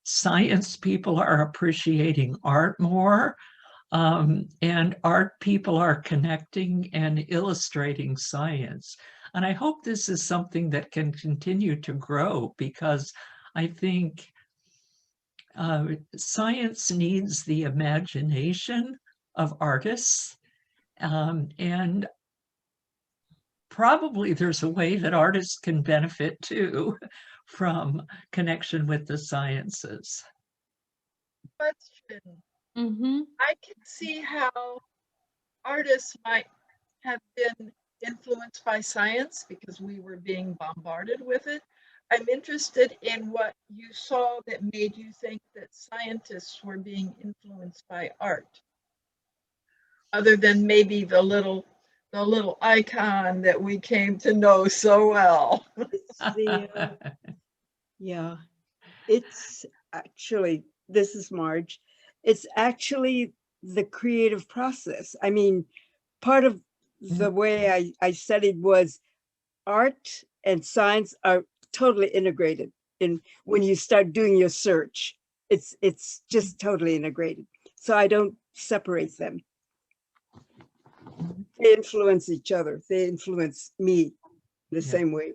Science people are appreciating art more. And art people are connecting and illustrating science. And I hope this is something that can continue to grow, because I think science needs the imagination of artists. And probably there's a way that artists can benefit too from connection with the sciences. Question. I can see how artists might have been influenced by science because we were being bombarded with it. I'm interested in what you saw that made you think that scientists were being influenced by art, other than maybe the little icon that we came to know so well. Yeah, it's actually, this is Marge. It's actually the creative process. I mean, part of the way I studied was art and science are totally integrated. And when you start doing your search, it's just totally integrated. So I don't separate them. They influence each other. They influence me the same way.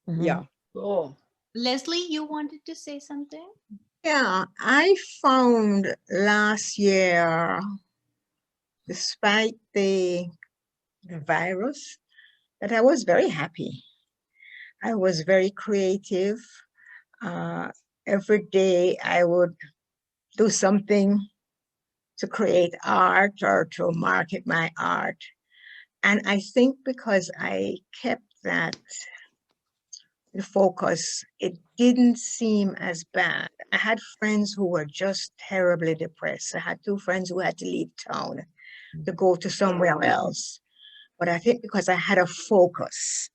Yeah. Cool. Leslie, you wanted to say something? Yeah, I found last year, despite the virus, that I was very happy. I was very creative. Every day I would do something to create art or to market my art. And I think because I kept that the focus, it didn't seem as bad. I had friends who were just terribly depressed. I had 2 friends who had to leave town to go to somewhere else. But I think because I had a focus,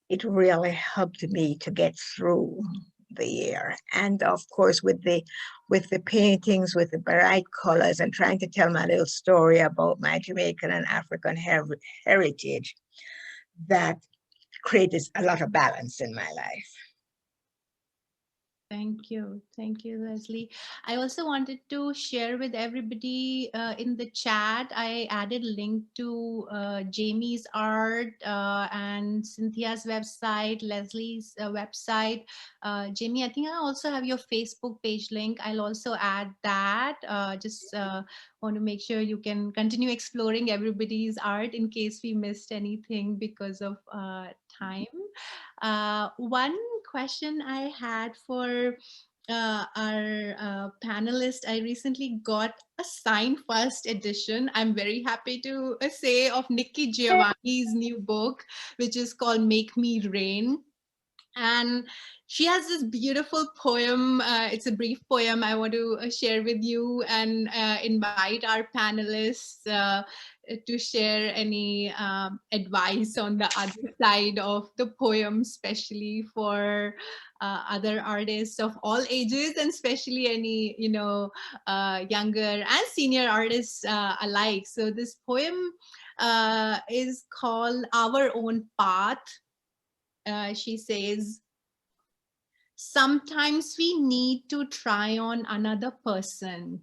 it really helped me to get through the year. And of course, with the paintings, with the bright colors, and trying to tell my little story about my Jamaican and African heritage, that created a lot of balance in my life. Thank you, Leslie. I also wanted to share with everybody in the chat, I added a link to Jamie's art and Cynthia's website, Leslie's website. Jamie, I think I also have your Facebook page link. I'll also add that. Just want to make sure you can continue exploring everybody's art in case we missed anything because of time. One question I had for our panelist, I recently got a signed first edition, I'm very happy to say, of Nikki Giovanni's new book, which is called Make Me Rain. And she has this beautiful poem. It's a brief poem I want to share with you and invite our panelists to share any advice on the other side of the poem, especially for other artists of all ages, and especially any, younger and senior artists alike. So this poem is called Our Own Path. She says, sometimes we need to try on another person.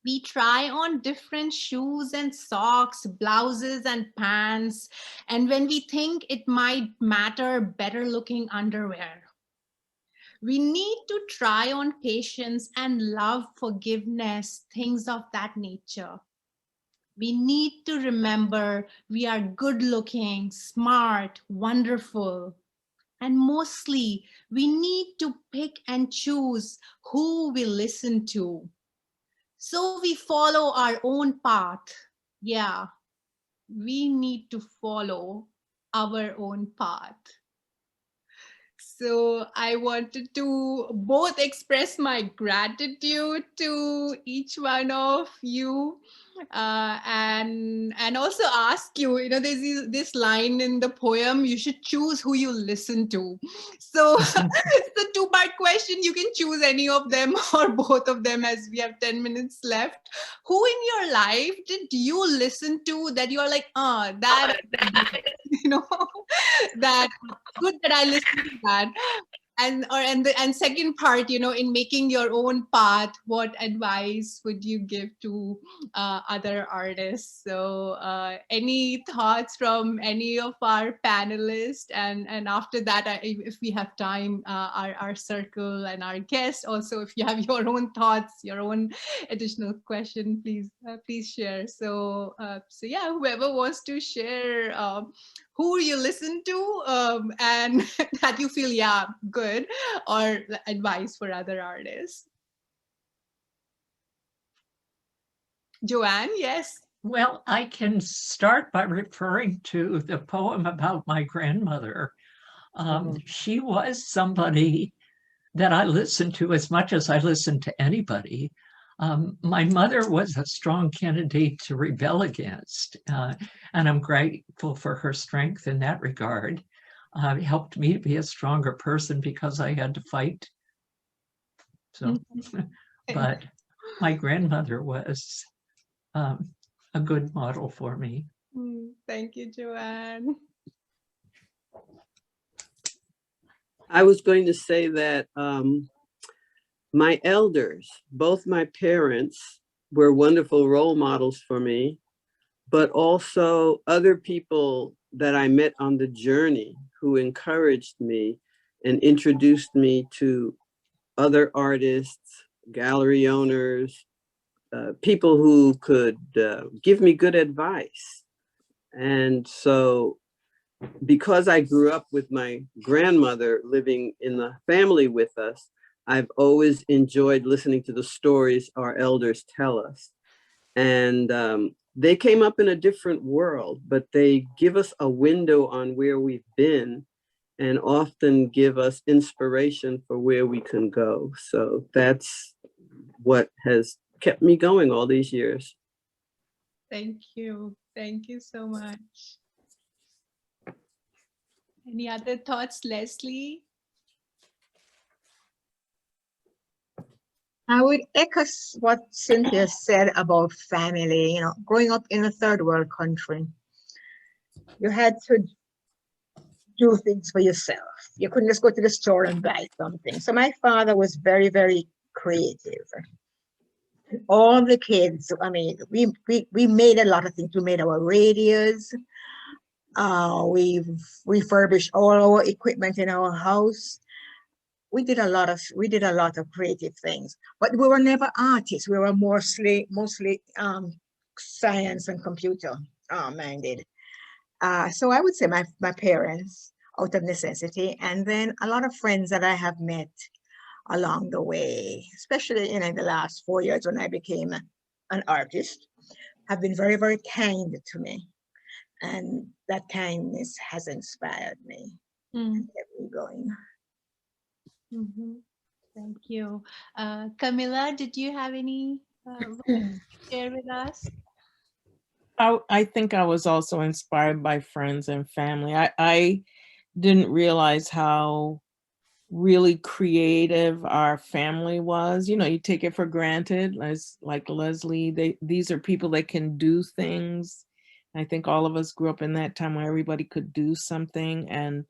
We try on different shoes and socks, blouses and pants, and when we think it might matter, better looking underwear. We need to try on patience and love, forgiveness, things of that nature. We need to remember we are good looking, smart, wonderful. And mostly, we need to pick and choose who we listen to. So we follow our own path. Yeah, we need to follow our own path. So I wanted to both express my gratitude to each one of you and also ask you, there's this line in the poem, you should choose who you listen to. So it's a 2-part question. You can choose any of them or both of them, as we have 10 minutes left. Who in your life did you listen to that you are like, that, that good that I listened to that. And second part, in making your own path, what advice would you give to other artists? So any thoughts from any of our panelists? And after that, if we have time, our circle and our guests also, if you have your own thoughts, your own additional question, please share. So yeah, whoever wants to share who you listen to and that you feel, yeah, good, or advice for other artists. Joanne, yes. Well, I can start by referring to the poem about my grandmother. She was somebody that I listened to as much as I listened to anybody. My mother was a strong candidate to rebel against, and I'm grateful for her strength in that regard. It helped me to be a stronger person because I had to fight. So, but my grandmother was a good model for me. Thank you, Joanne. I was going to say that my elders, both my parents, were wonderful role models for me, but also other people that I met on the journey who encouraged me and introduced me to other artists, gallery owners, people who could give me good advice. And so because I grew up with my grandmother living in the family with us, I've always enjoyed listening to the stories our elders tell us. And they came up in a different world, but they give us a window on where we've been and often give us inspiration for where we can go. So that's what has kept me going all these years. Thank you. Thank you so much. Any other thoughts, Leslie? I would echo what Cynthia said about family. You know, growing up in a third world country, you had to do things for yourself. You couldn't just go to the store and buy something. So my father was very, very creative. All the kids, I mean, we made a lot of things. We made our radios. We refurbished all our equipment in our house. We did a lot of creative things, but we were never artists. We were mostly science and computer minded. So I would say my parents, out of necessity, and then a lot of friends that I have met along the way, especially in the last 4 years when I became an artist, have been very, very kind to me. And that kindness has inspired me and kept me going. Thank you. Camila, did you have any to share with us? I think I was also inspired by friends and family. I didn't realize how really creative our family was. You know, you take it for granted, as like Leslie, these are people that can do things. I think all of us grew up in that time where everybody could do something, and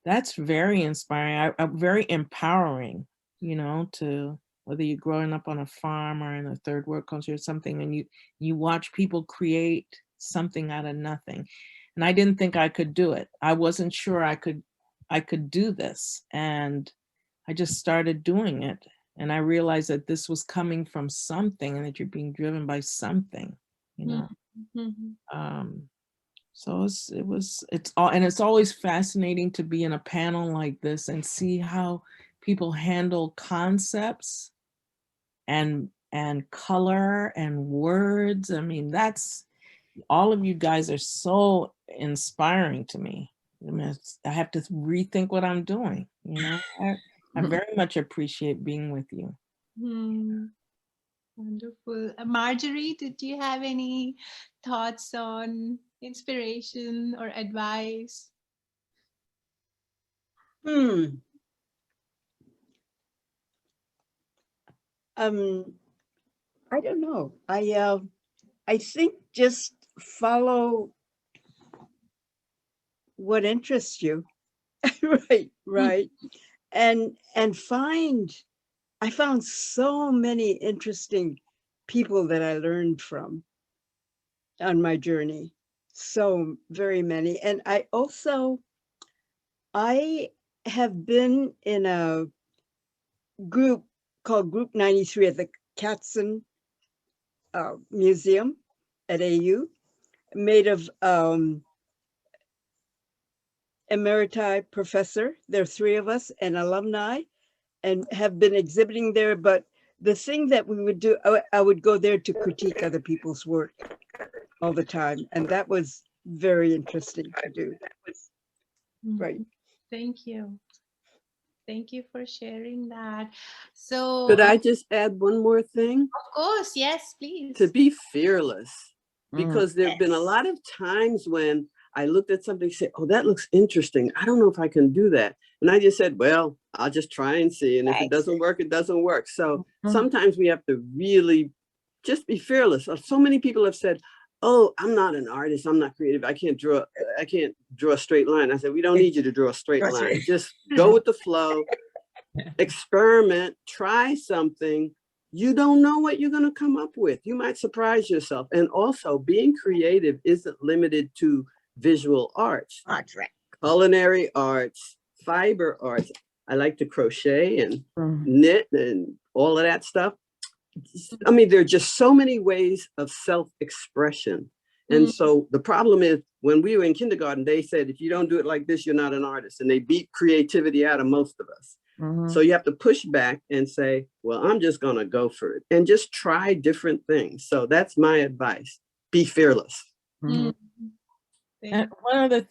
that's very inspiring, very empowering, you know, to whether you're growing up on a farm or in a third world country or something, and you watch people create something out of nothing. And I didn't think I could do it. I wasn't sure I could do this. And I just started doing it. And I realized that this was coming from something and that you're being driven by something, you know. So it's always fascinating to be in a panel like this and see how people handle concepts and color and words. I mean, all of you guys are so inspiring to me. I mean, I have to rethink what I'm doing, you know. I very much appreciate being with you. Wonderful. Marjorie, did you have any thoughts on inspiration or advice? I don't know. I think just follow what interests you. right. And I found so many interesting people that I learned from on my journey. So very many. And I have been in a group called Group 93 at the Katzen Museum at AU, made of emeriti professor. There are 3 of us, and alumni, and have been exhibiting there. But the thing that we would do, I would go there to critique other people's work all the time. And that was very interesting to do. Right. Thank you. Thank you for sharing that. So could I just add one more thing? Of course, yes, please. To be fearless, because there have been a lot of times when I looked at something and said, oh, that looks interesting. I don't know if I can do that. And I just said, well, I'll just try and see. And if it doesn't work, it doesn't work. So sometimes we have to really just be fearless. So many people have said, oh, I'm not an artist. I'm not creative. I can't draw a straight line. I said, we don't need you to draw a straight line. Just go with the flow, experiment, try something. You don't know what you're going to come up with. You might surprise yourself. And also, being creative isn't limited to visual arts. Culinary arts, fiber arts. I like to crochet and knit and all of that stuff. I mean, there are just so many ways of self-expression. And so the problem is, when we were in kindergarten, they said, if you don't do it like this, you're not an artist. And they beat creativity out of most of us. So you have to push back and say, well, I'm just going to go for it and just try different things. So that's my advice. Be fearless. And one of the things